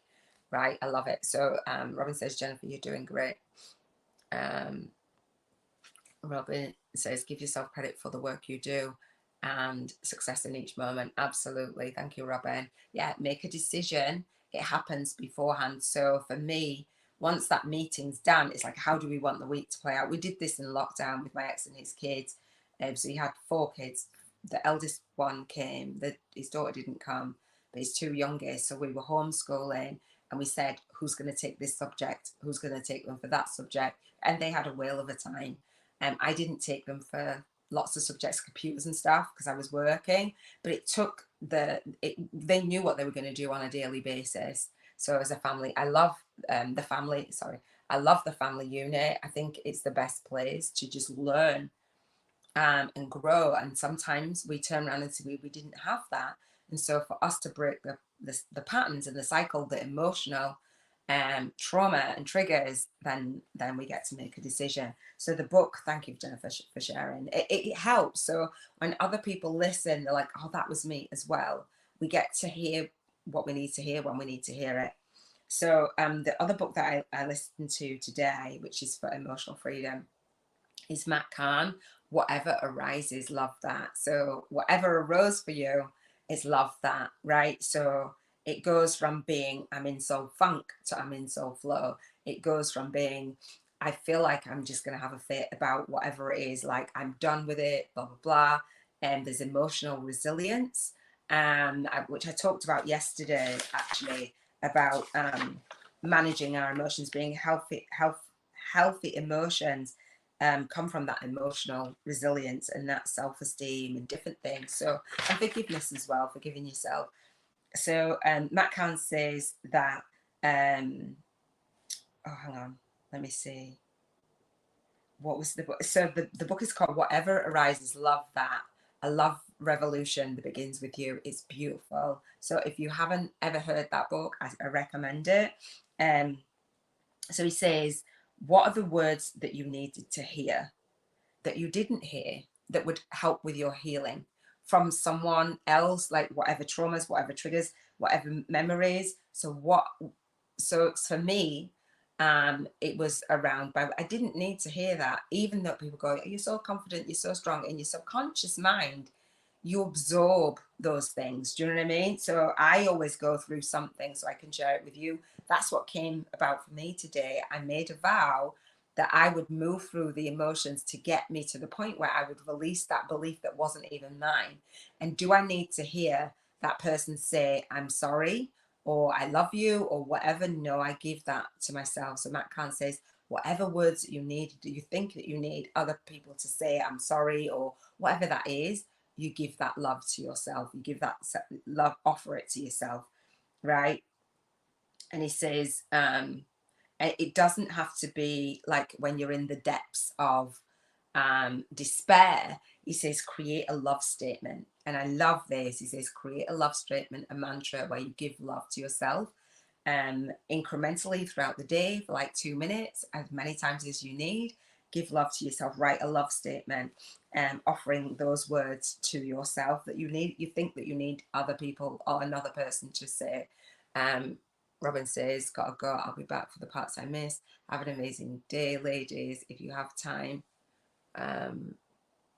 Right, I love it. So Robin says, Jennifer, you're doing great. Robin says, give yourself credit for the work you do and success in each moment. Absolutely. Thank you, Robin. Yeah, make a decision. It happens beforehand. So for me, once that meeting's done, it's like, how do we want the week to play out? We did this in lockdown with my ex and his kids. So he had 4 kids. The eldest one came, his daughter didn't come, but his 2 youngest. So we were homeschooling. And we said, who's going to take this subject? Who's going to take them for that subject? And they had a whale of a time. I didn't take them for lots of subjects, computers and stuff, because I was working. But it took they knew what they were going to do on a daily basis. So as a family, I love the family. Sorry, I love the family unit. I think it's the best place to just learn and grow. And sometimes we turn around and say we didn't have that. And so for us to break the patterns and the cycle, the emotional trauma and triggers, then we get to make a decision. So the book, thank you, Jennifer, for sharing. It helps. So when other people listen, they're like, oh, that was me as well. We get to hear what we need to hear when we need to hear it. So the other book that I listened to today, which is for emotional freedom, is Matt Kahn, Whatever Arises, Love That. So whatever arose for you is love that, right? So it goes from being I'm in soul funk to I'm in soul flow. It goes from being I feel like I'm just going to have a fit about whatever it is, like I'm done with it, blah, blah, blah. And there's emotional resilience, which I talked about yesterday, actually, about managing our emotions, being healthy emotions come from that emotional resilience and that self-esteem and different things. So, and forgiveness as well, forgiving yourself. So Matt Kahn says that, hang on, let me see. What was the book? So the book is called Whatever Arises, Love That. A love revolution that begins with you. It's beautiful. So if you haven't ever heard that book, I recommend it. So he says, what are the words that you needed to hear that you didn't hear that would help with your healing from someone else, like whatever traumas, whatever triggers, whatever memories? So for me, It was around, but I didn't need to hear that, even though people go, you're so confident, you're so strong. In your subconscious mind, you absorb those things. Do you know what I mean? So I always go through something so I can share it with you. That's what came about for me today. I made a vow that I would move through the emotions to get me to the point where I would release that belief that wasn't even mine. And do I need to hear that person say, I'm sorry, or I love you, or whatever? No, I give that to myself. So Matt Kahn says, whatever words that you need, do you think that you need other people to say, I'm sorry, or whatever that is, you give that love to yourself. You give that love, offer it to yourself, right? And he says, it doesn't have to be like when you're in the depths of despair. He says, create a love statement. And I love this. He says, create a love statement, a mantra where you give love to yourself incrementally throughout the day for like 2 minutes, as many times as you need. Give love to yourself. Write a love statement, offering those words to yourself that you need. You think that you need other people or another person to say. Robin says, gotta go, I'll be back for the parts I missed. Have an amazing day, ladies. If you have time,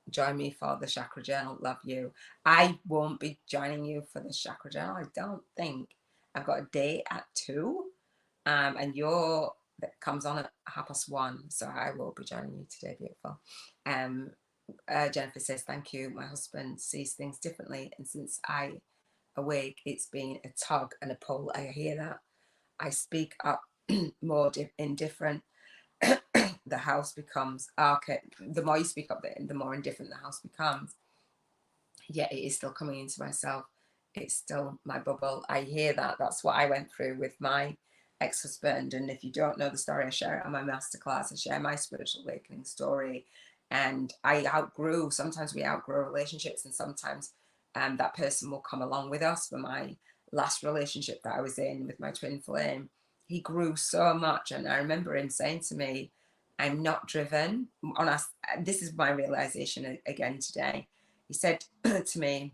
join me for the chakra journal. Love you. I won't be joining you for the chakra journal, I don't think. I've got a date at 2, and that comes on at 1:30, so I will be joining you today. Beautiful. Jennifer says, thank you. My husband sees things differently, and since I awake, it's been a tug and a pull. I hear that. I speak up more indifferent. The house becomes the more you speak up, the more indifferent the house becomes. Yet it is still coming into myself. It's still my bubble. I hear that. That's what I went through with my ex-husband. And if you don't know the story, I share it on my masterclass. I share my spiritual awakening story. And sometimes we outgrow relationships, and sometimes that person will come along with us. For my last relationship that I was in with my twin flame, he grew so much. And I remember him saying to me, I'm not driven on us. This is my realization again today. He said to me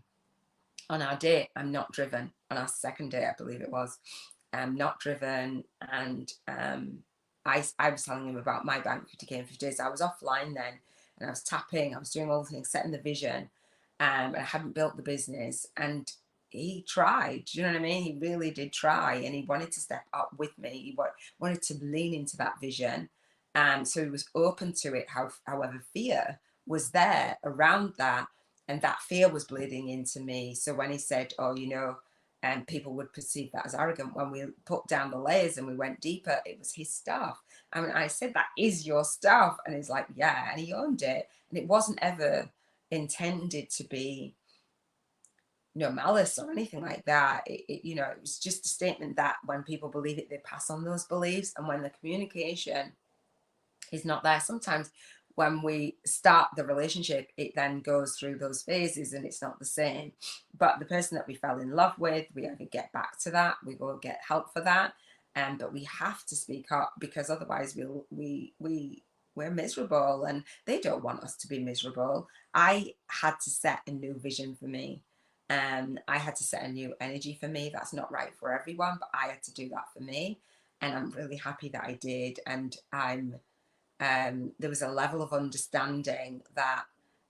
on our date, I'm not driven. On our second date, I believe it was, I'm not driven. And I was telling him about my bank 50K in 50 days. I was offline then, and I was tapping, I was doing all the things, setting the vision, and I hadn't built the business. And he tried, you know what I mean? He really did try, and he wanted to step up with me. He wanted to lean into that vision. So he was open to it. However, fear was there around that, and that fear was bleeding into me. So when he said, oh, and people would perceive that as arrogant, when we put down the layers and we went deeper, it was his stuff. I mean, I said, that is your stuff. And he's like, yeah. And he owned it. And it wasn't ever intended to be malice or anything like that. It was just a statement that when people believe it, they pass on those beliefs. And when the communication is not there, sometimes when we start the relationship, it then goes through those phases and it's not the same. But the person that we fell in love with, we either get back to that, we will get help for that, but we have to speak up, because otherwise we're miserable, and they don't want us to be miserable. I had to set a new vision for me. I had to set a new energy for me. That's not right for everyone, but I had to do that for me, and I'm really happy that I did. And there was a level of understanding that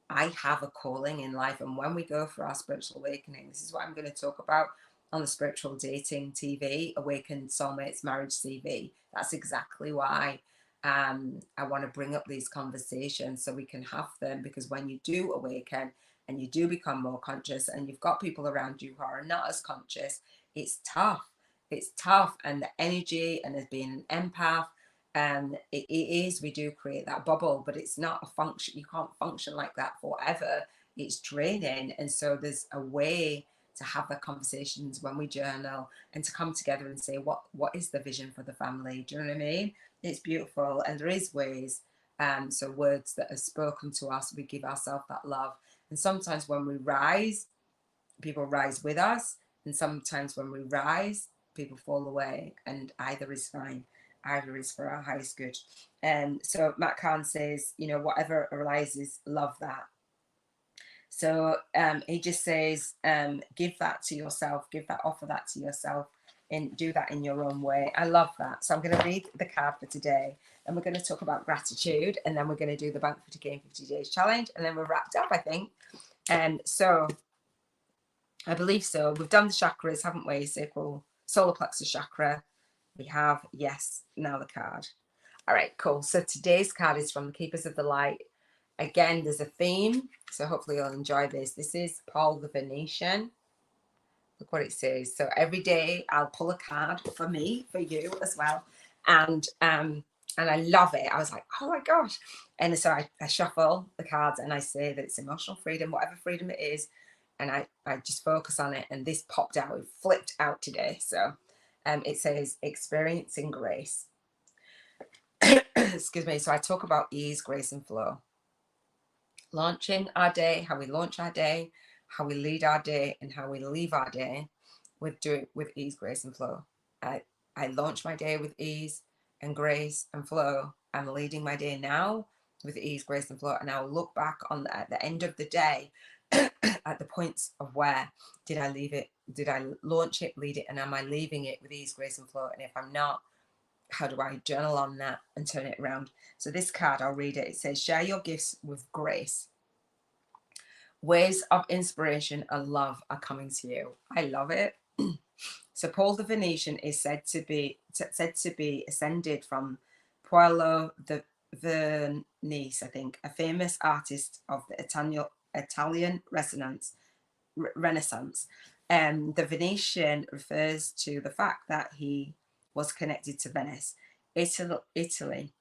I have a calling in life. And when we go for our spiritual awakening, this is what I'm going to talk about on the Spiritual Dating TV, Awakened Soulmates Marriage CV. That's exactly why I want to bring up these conversations, so we can have them, because when you do awaken and you do become more conscious, and you've got people around you who are not as conscious, it's tough. It's tough. And the energy, and as being an empath, it is, we do create that bubble, but it's not a function. You can't function like that forever. It's draining. And so there's a way to have the conversations when we journal, and to come together and say, what is the vision for the family? Do you know what I mean? It's beautiful. And there is ways, so words that are spoken to us, we give ourselves that love. And sometimes when we rise, people rise with us, and sometimes when we rise, people fall away, and either is fine. Either is for our highest good. So Matt Kahn says, whatever arises, love that. So he just says, give that to yourself, offer that to yourself, do that in your own way. I love that. So I'm going to read the card for today, and we're going to talk about gratitude, and then we're going to do the Bank 50K in 50 Days challenge, and then we're wrapped up, I think. So I believe so. We've done the chakras, haven't we? Sacral, solar plexus chakra. We have, yes, now the card. All right, cool. So today's card is from the Keepers of the Light. Again, there's a theme, so hopefully you'll enjoy this. This is Paul the Venetian. Look what it says. So every day I'll pull a card for me, for you as well. And I love it. I was like, oh my gosh. And so I shuffle the cards and I say that it's emotional freedom, whatever freedom it is. And I just focus on it. And this popped out, it flipped out today. So it says experiencing grace. Excuse me. So I talk about ease, grace, and flow. Launching our day, how we launch our day, how we lead our day, and how we leave our day with ease, grace, and flow. I launch my day with ease and grace and flow. I'm leading my day now with ease, grace, and flow. And I'll look back on at the end of the day at the points of where did I leave it? Did I launch it, lead it? And am I leaving it with ease, grace, and flow? And if I'm not, how do I journal on that and turn it around? So this card, I'll read it. It says, share your gifts with grace. Waves of inspiration and love are coming to you. I love it. So Paul the Venetian is said to be ascended from Paolo the Veronese, I think, a famous artist of the Italian Renaissance. The Venetian refers to the fact that he was connected to Venice, Italy.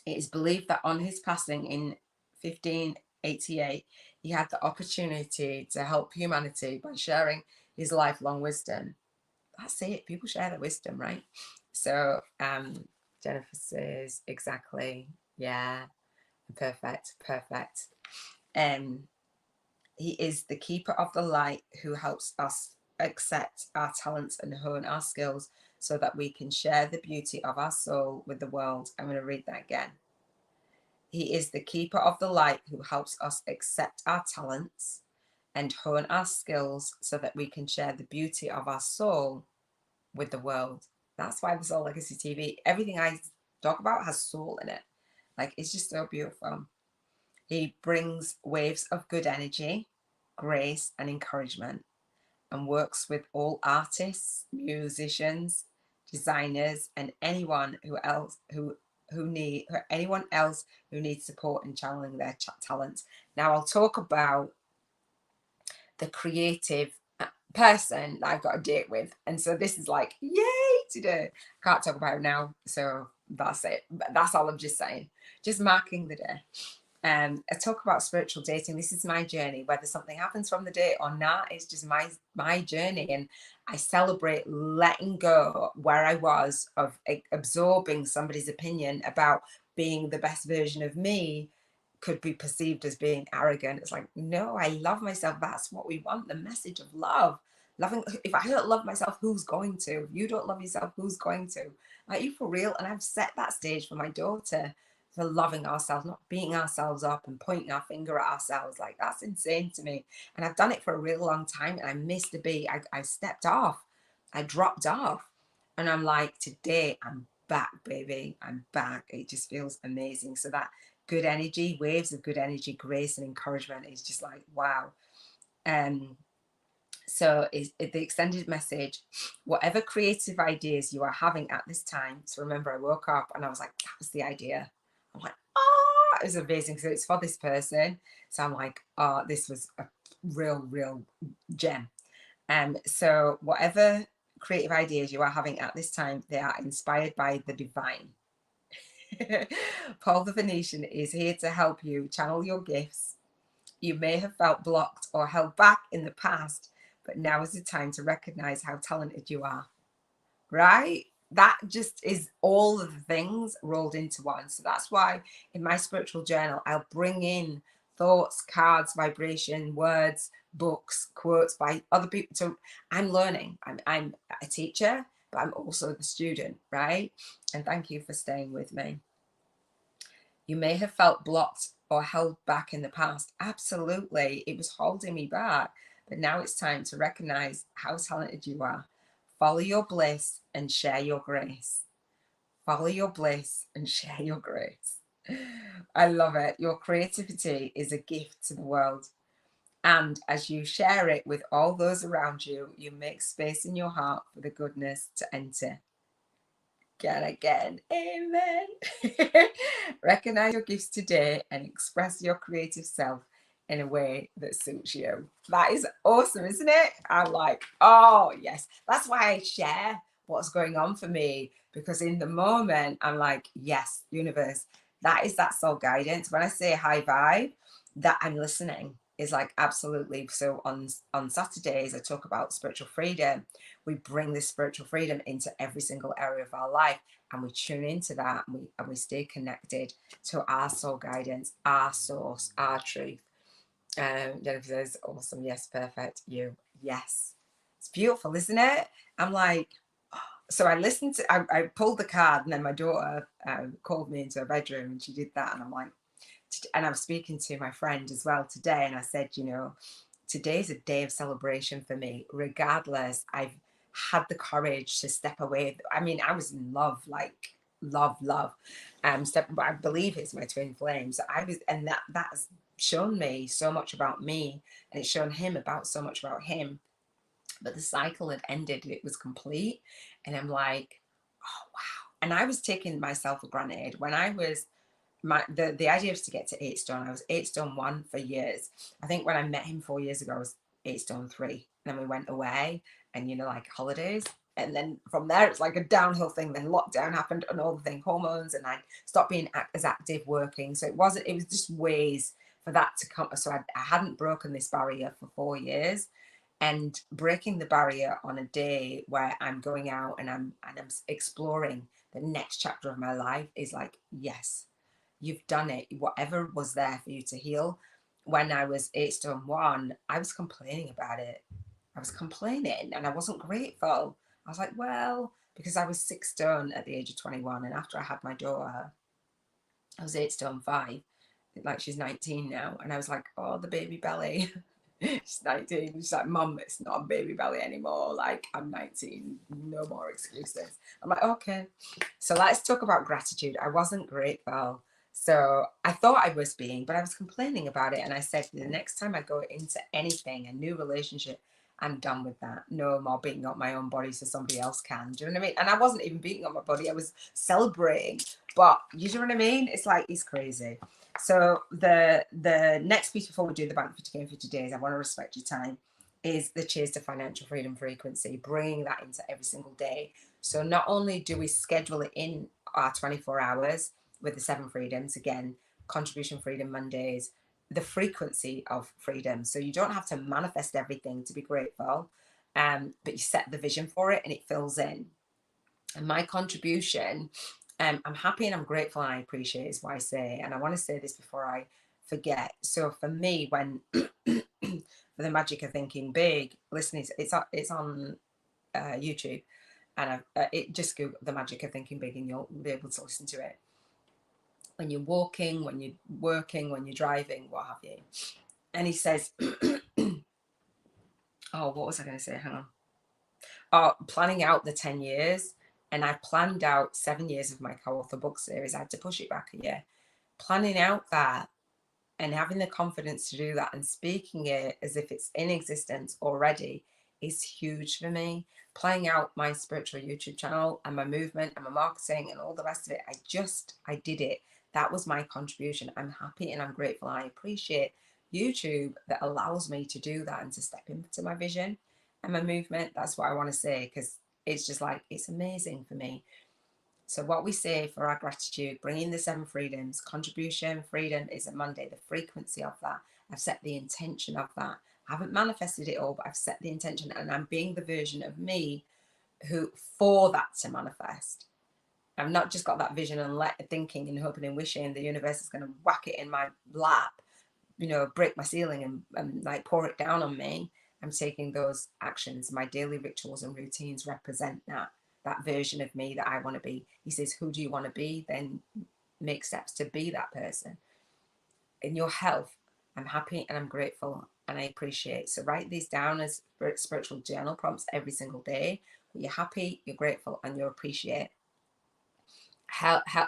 It is believed that on his passing in 1588, he had the opportunity to help humanity by sharing his lifelong wisdom. That's it. People share their wisdom, right? So Jennifer says, exactly. Yeah. Perfect. He is the keeper of the light who helps us accept our talents and hone our skills so that we can share the beauty of our soul with the world. I'm going to read that again. He is the keeper of the light who helps us accept our talents and hone our skills so that we can share the beauty of our soul with the world. That's why the Soul Legacy TV, everything I talk about has soul in it. Like, it's just so beautiful. He brings waves of good energy, grace, and encouragement, and works with all artists, musicians, designers, and anyone else who needs support in channeling their talents. Now I'll talk about the creative person that I've got a date with, and so this is like, yay today. Can't talk about it now, so that's it. That's all I'm just saying, just marking the day. I talk about spiritual dating. This is my journey. Whether something happens from the date or not, it's just my journey. And I celebrate letting go where I was of absorbing somebody's opinion about being the best version of me could be perceived as being arrogant. It's like, no, I love myself. That's what we want. The message of love. Loving. If I don't love myself, who's going to? If you don't love yourself, who's going to? Are you for real? And I've set that stage for my daughter, for loving ourselves, not beating ourselves up and pointing our finger at ourselves. Like, that's insane to me. And I've done it for a real long time, and I missed a beat. I stepped off. I dropped off. And I'm like, today I'm back, baby. I'm back. It just feels amazing. So that good energy, waves of good energy, grace, and encouragement is just like, wow. So the extended message, whatever creative ideas you are having at this time. So remember, I woke up and I was like, that was the idea. I'm like, oh, it was amazing. So it's for this person. So I'm like, oh, this was a real gem. So whatever creative ideas you are having at this time, they are inspired by the divine. Paul the Venetian is here to help you channel your gifts. You may have felt blocked or held back in the past, but now is the time to recognize how talented you are. Right? That just is all of the things rolled into one. So that's why in my spiritual journal, I'll bring in thoughts, cards, vibration, words, books, quotes by other people. So I'm learning. I'm a teacher, but I'm also the student, right? And thank you for staying with me. You may have felt blocked or held back in the past. Absolutely. It was holding me back. But now it's time to recognize how talented you are. Follow your bliss and share your grace. Follow your bliss and share your grace. I love it. Your creativity is a gift to the world. And as you share it with all those around you, you make space in your heart for the goodness to enter. Again. Amen. Recognize your gifts today and express your creative self in a way that suits you. That is awesome, isn't it? I'm like, oh, yes. That's why I share what's going on for me, because in the moment, I'm like, yes, universe, that is that soul guidance. When I say high vibe, that I'm listening is like absolutely. So on Saturdays, I talk about spiritual freedom. We bring this spiritual freedom into every single area of our life, and we tune into that, and we stay connected to our soul guidance, our source, our truth. Jennifer says, awesome. Yes, perfect. You. Yes. It's beautiful, isn't it? I'm like, so I listened to, I pulled the card, and then my daughter called me into her bedroom, and she did that. And I'm like, and I was speaking to my friend as well today, and I said, you know, today's a day of celebration for me. Regardless, I've had the courage to step away. I mean, I was in love, like love. I believe it's my twin flame. So I was, and that's shown me so much about me, and it's shown him about so much about him. But the cycle had ended, it was complete. And I'm like, oh wow. And I was taking myself for granted when I was the idea was to get to 8 stone. I was 8 stone 1 for years. I think when I met him 4 years ago, I was 8 stone 3. And then we went away, and you know, like holidays. And then from there, it's like a downhill thing. Then lockdown happened and all the thing, hormones, and I stopped being as active working. So it was just ways for that to come. So I hadn't broken this barrier for 4 years. And breaking the barrier on a day where I'm going out and I'm exploring the next chapter of my life is like, yes, you've done it. Whatever was there for you to heal. When I was 8 stone 1, I was complaining about it. I was complaining and I wasn't grateful. I was like, well, because I was 6 stone at the age of 21, and after I had my daughter, I was 8 stone 5. Like, she's 19 now, and I was like, oh, the baby belly. She's 19. She's like, Mum, it's not a baby belly anymore. Like, I'm 19. No more excuses. I'm like, okay. So let's talk about gratitude. I wasn't grateful. So I thought I was being, but I was complaining about it. And I said, the next time I go into anything, a new relationship, I'm done with that. No more beating up my own body so somebody else can. Do you know what I mean? And I wasn't even beating up my body. I was celebrating. But you know what I mean? It's like, it's crazy. So the next piece before we do the Bank 50K in 50 days, I want to respect your time, is the Cheers to Financial Freedom frequency, bringing that into every single day. So not only do we schedule it in our 24 hours with the 7 freedoms, again, contribution freedom Mondays, the frequency of freedom. So you don't have to manifest everything to be grateful, but you set the vision for it and it fills in. And my contribution, I'm happy and I'm grateful and I appreciate is what I say. And I want to say this before I forget. So for me, when for the magic of thinking big, listen, it's on YouTube, and it just Google the magic of thinking big and you'll be able to listen to it. When you're walking, when you're working, when you're driving, what have you. And he says, oh, what was I going to say? Hang on. Oh, planning out the 10 years. And I planned out 7 years of my co-author book series. I had to push it back a year. Planning out that and having the confidence to do that and speaking it as if it's in existence already is huge for me. Planning out my spiritual YouTube channel and my movement and my marketing and all the rest of it, I did it. That was my contribution. I'm happy and I'm grateful. I appreciate YouTube that allows me to do that and to step into my vision and my movement. That's what I want to say, because it's just like, it's amazing for me. So what we say for our gratitude, bringing the 7 freedoms, contribution freedom is a Monday, the frequency of that. I've set the intention of that. I haven't manifested it all, but I've set the intention, and I'm being the version of me who for that to manifest. I've not just got that vision and thinking and hoping and wishing the universe is going to whack it in my lap, you know, break my ceiling and like pour it down on me. I'm taking those actions. My daily rituals and routines represent that version of me that I want to be. He says, who do you want to be? Then make steps to be that person. In your health, I'm happy and I'm grateful and I appreciate. So write these down as spiritual journal prompts every single day. You're happy, you're grateful, and you appreciate.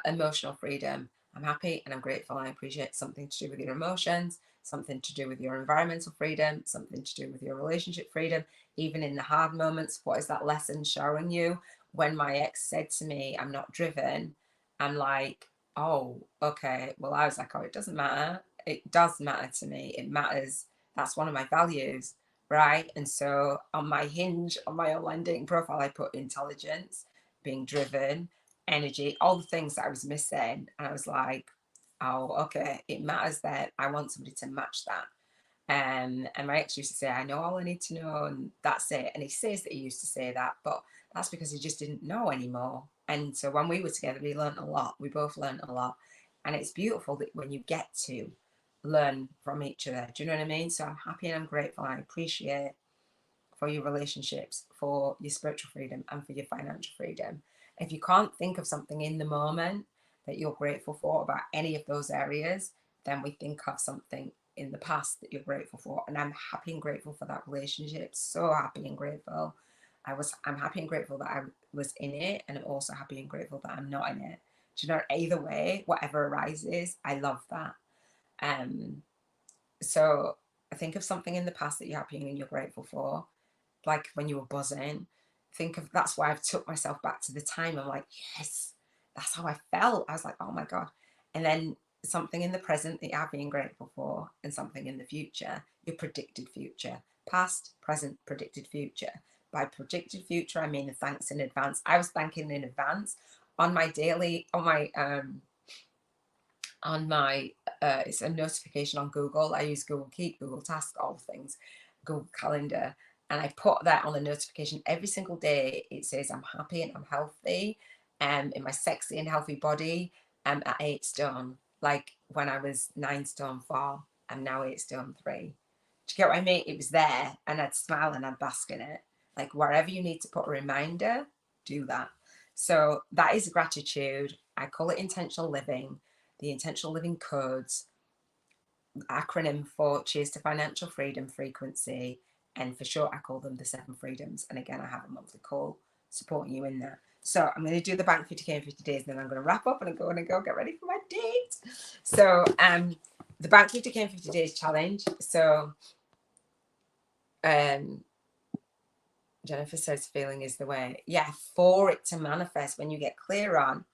Emotional freedom. I'm happy and I'm grateful and I appreciate. Something to do with your emotions, something to do with your environmental freedom, something to do with your relationship freedom. Even in the hard moments, what is that lesson showing you? When my ex said to me, I'm not driven, I'm like, oh, okay. Well, I was like, oh, it doesn't matter. It does matter to me. It matters. That's one of my values, right? And so on my Hinge, on my online dating profile, I put intelligence, being driven, energy, all the things that I was missing. And I was like, oh, okay, it matters that I want somebody to match that. And my ex used to say, I know all I need to know, and that's it. And he says that he used to say that, but that's because he just didn't know anymore. And so when we were together, we learned a lot. We both learned a lot. And it's beautiful that when you get to learn from each other. Do you know what I mean? So I'm happy and I'm grateful. And I appreciate for your relationships, for your spiritual freedom, and for your financial freedom. If you can't think of something in the moment that you're grateful for about any of those areas, then we think of something in the past that you're grateful for. And I'm happy and grateful for that relationship. So happy and grateful. I'm happy and grateful that I was in it, and I'm also happy and grateful that I'm not in it. Do you know, either way, whatever arises, I love that. So I think of something in the past that you're happy and you're grateful for, like when you were buzzing. Think of, that's why I've took myself back to the time. I'm like, yes, that's how I felt. I was like, oh my God. And then something in the present that you're happy and grateful for, and something in the future, your predicted future. Past, present, predicted future. By predicted future, I mean the thanks in advance. I was thanking in advance on my daily, it's a notification on Google. I use Google Keep, Google Task, all things, Google Calendar, and I put that on the notification every single day. It says I'm happy and I'm healthy, in my sexy and healthy body. I'm at 8 stone. Like when I was 9 stone 4, I'm now 8 stone 3. Do you get what I mean? It was there, and I'd smile and I'd bask in it. Like wherever you need to put a reminder, do that. So that is gratitude. I call it intentional living. The intentional living codes, acronym for Cheers to Financial Freedom Frequency, and for short I call them the 7 freedoms. And again, I have a monthly call supporting you in that. So I'm going to do the bank 50k in 50 days, and then I'm going to wrap up and I'm going to go get ready for my date. So the bank 50k in 50 days challenge. So Jennifer says feeling is the way. Yeah, for it to manifest, when you get clear on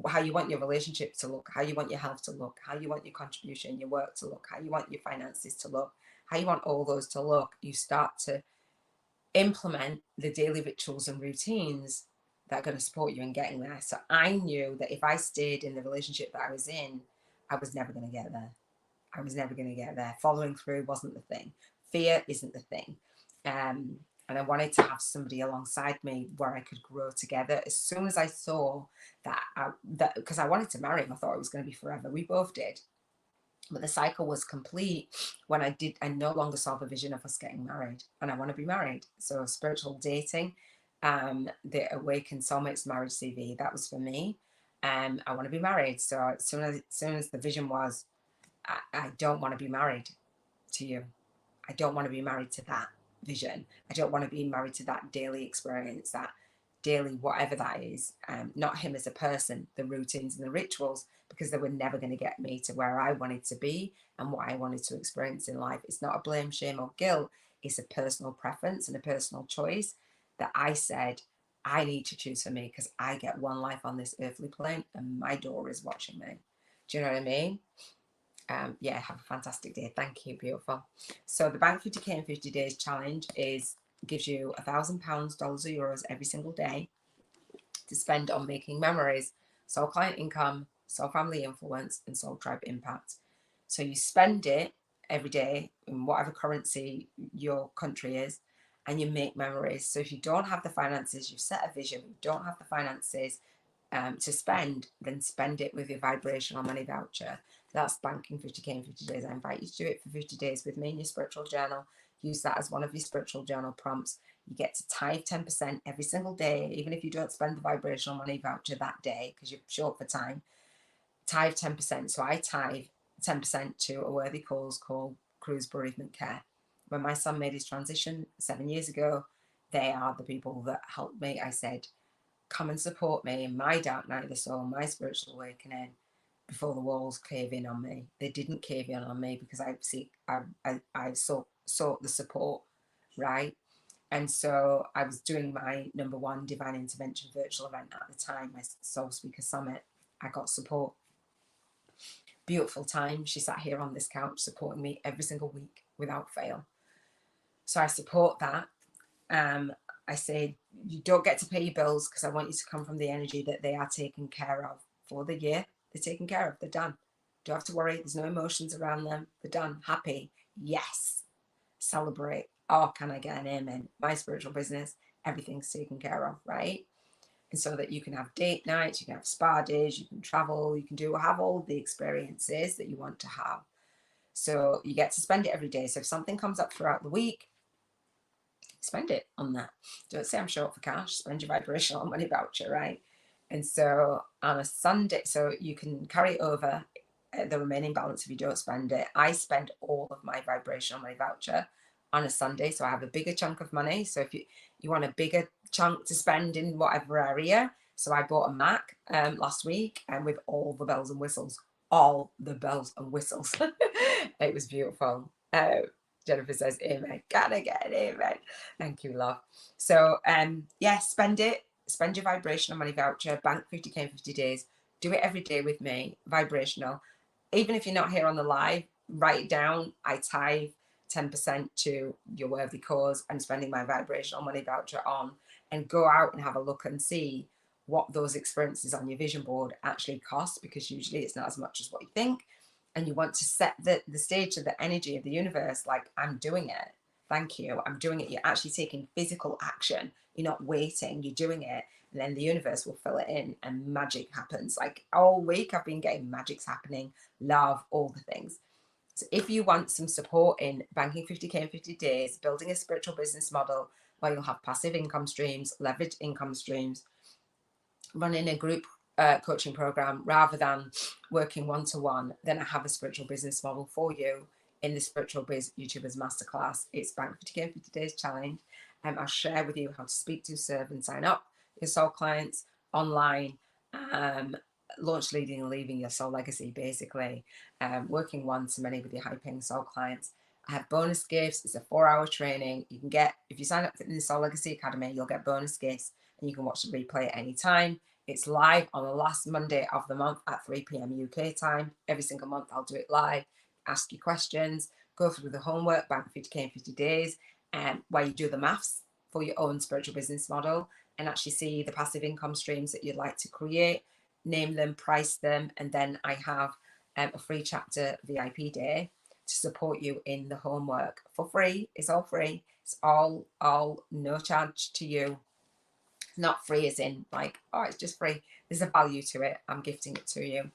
how you want your relationship to look, how you want your health to look, how you want your contribution, your work to look, how you want your finances to look, how you want all those to look, you start to implement the daily rituals and routines that are going to support you in getting there. So I knew that if I stayed in the relationship that I was in, I was never going to get there. I was never going to get there. Following through wasn't the thing. Fear isn't the thing. And I wanted to have somebody alongside me where I could grow together. As soon as I saw that because I wanted to marry him, I thought it was going to be forever. We both did. But the cycle was complete when I no longer saw the vision of us getting married, and I want to be married. So spiritual dating, the Awakened Soulmates Marriage CV, that was for me. I want to be married. So as soon as the vision was, I don't want to be married to you. I don't want to be married to that vision. I don't want to be married to that daily experience, that daily whatever that is. Not him as a person, the routines and the rituals, because they were never going to get me to where I wanted to be and what I wanted to experience in life. It's not a blame, shame, or guilt. It's a personal preference and a personal choice that I said I need to choose for me, because I get one life on this earthly plane and my daughter is watching me. Do you know what I mean? Yeah, have a fantastic day. Thank you, beautiful. So the Bank 50k in 50 days challenge gives you £1,000, dollars or euros every single day to spend on making memories, soul client income, soul family influence, and soul tribe impact. So you spend it every day in whatever currency your country is, and you make memories. So if you don't have the finances, you've set a vision, you don't have the finances to spend, then spend it with your vibrational money voucher. That's banking 50k in 50 days. I invite you to do it for 50 days with me in your spiritual journal. Use that as one of your spiritual journal prompts. You get to tithe 10% every single day, even if you don't spend the vibrational money voucher that day because you're short for time. Tithe 10%. So I tithe 10% to a worthy cause called Cruise Bereavement Care. When my son made his transition 7 years ago, they are the people that helped me. I said, come and support me in my dark night of the soul, my spiritual awakening, before the walls cave in on me. They didn't cave in on me because I sought the support, right? And so I was doing my #1 Divine Intervention virtual event at the time, my Soul Speaker Summit. I got support. Beautiful time. She sat here on this couch supporting me every single week without fail. So I support that. I say, you don't get to pay your bills because I want you to come from the energy that they are taken care of for the year. They're taken care of. They're done. Don't have to worry. There's no emotions around them. They're done. Happy. Yes. Celebrate. Oh, can I get an amen? My spiritual business, everything's taken care of, right? And so that you can have date nights, you can have spa days, you can travel, you can have all the experiences that you want to have. So you get to spend it every day. So if something comes up throughout the week, spend it on that. Don't say I'm short for cash. Spend your vibrational money voucher, right? And so on a Sunday, so you can carry over the remaining balance if you don't spend it. I spend all of my vibrational money voucher on a Sunday, so I have a bigger chunk of money. So if you want a bigger chunk to spend in whatever area, so I bought a Mac last week, and with all the bells and whistles, all the bells and whistles. It was beautiful. Jennifer says, amen. Gotta get an amen. Thank you, love. So, yeah, spend it. Spend your vibrational money voucher. Bank 50k in 50 days. Do it every day with me. Vibrational. Even if you're not here on the live, write it down. I tithe 10% to your worthy cause. I'm spending my vibrational money voucher on, and go out and have a look and see what those experiences on your vision board actually cost, because usually it's not as much as what you think. And you want to set the stage of the energy of the universe, like, I'm doing it. Thank you. I'm doing it. You're actually taking physical action. You're not waiting. You're doing it. And then the universe will fill it in and magic happens. Like all week, I've been getting magics happening, love, all the things. So if you want some support in banking 50k in 50 days, building a spiritual business model where you'll have passive income streams, leveraged income streams, running a group coaching program rather than working one-to-one, then I have a spiritual business model for you in the Spiritual Biz YouTubers Masterclass. It's Bank 50k 50 Days Challenge. I'll share with you how to speak to, serve and sign up your soul clients online, launch, leading and leaving your soul legacy, basically, working one-to-many with your high-paying soul clients. I have bonus gifts. It's a 4-hour training. You can get, if you sign up in the Soul Legacy Academy, you'll get bonus gifts and you can watch the replay at any time. It's live on the last Monday of the month at 3 p.m. UK time. Every single month I'll do it live, ask you questions, go through the homework, bank 50k in 50 days, where you do the maths for your own spiritual business model and actually see the passive income streams that you'd like to create, name them, price them, and then I have a free chapter VIP day to support you in the homework for free. It's all free. It's all no charge to you. Not free as in like, oh, it's just free. There's a value to it. I'm gifting it to you.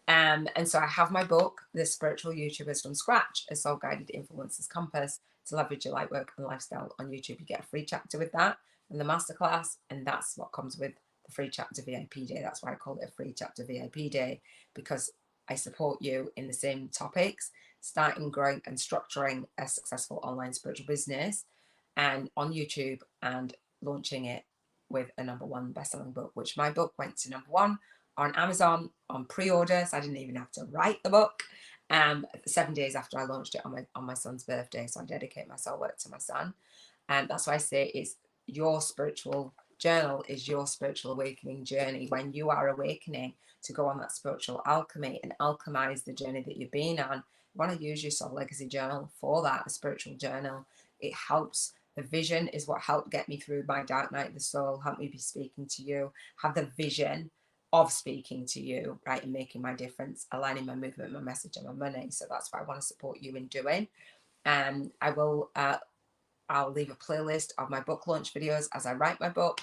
And so I have my book, The Spiritual YouTubers from Scratch, a Soul Guided Influencers Compass to leverage your light work and lifestyle on YouTube. You get a free chapter with that and the masterclass, and that's what comes with the free chapter VIP day. That's why I call it a free chapter VIP day, because I support you in the same topics, starting, growing and structuring a successful online spiritual business and on YouTube, and launching it with a #1 best-selling book, which my book went to #1 on Amazon on pre-order, so I didn't even have to write the book. 7 days after I launched it on my son's birthday, so I dedicate my soul work to my son. And that's why I say it's your spiritual journal is your spiritual awakening journey. When you are awakening to go on that spiritual alchemy and alchemize the journey that you've been on, you want to use your soul legacy journal for that, a spiritual journal. It helps. The vision is what helped get me through my dark night of the soul, help me be speaking to you, have the vision of speaking to you, right, and making my difference, aligning my movement, my message and my money. So that's what I want to support you in doing. And I'll leave a playlist of my book launch videos as I write my book.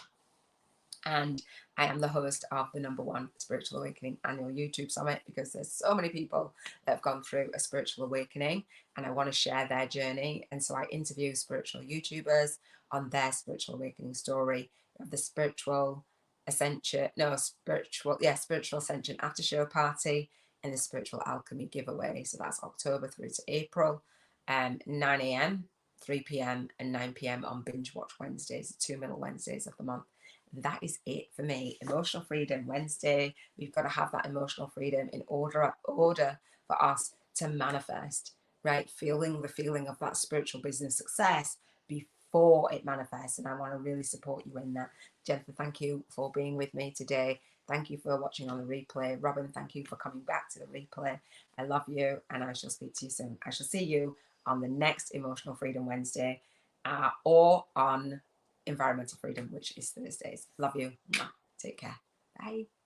And I am the host of the #1 Spiritual Awakening Annual YouTube Summit, because there's so many people that have gone through a spiritual awakening and I want to share their journey. And so I interview spiritual YouTubers on their spiritual awakening story. We have the spiritual ascension after show party and the spiritual alchemy giveaway. So that's October through to April, 9 a.m. 3 p.m. and 9 p.m. on Binge Watch Wednesdays, the 2 middle Wednesdays of the month. And that is it for me. Emotional Freedom Wednesday. We've got to have that emotional freedom in order for us to manifest, right? Feeling the feeling of that spiritual business success before it manifests. And I want to really support you in that. Jennifer, thank you for being with me today. Thank you for watching on the replay. Robin, thank you for coming back to the replay. I love you, and I shall speak to you soon. I shall see you on the next Emotional Freedom Wednesday, or on Environmental Freedom, which is Thursdays. Love you. Take care. Bye.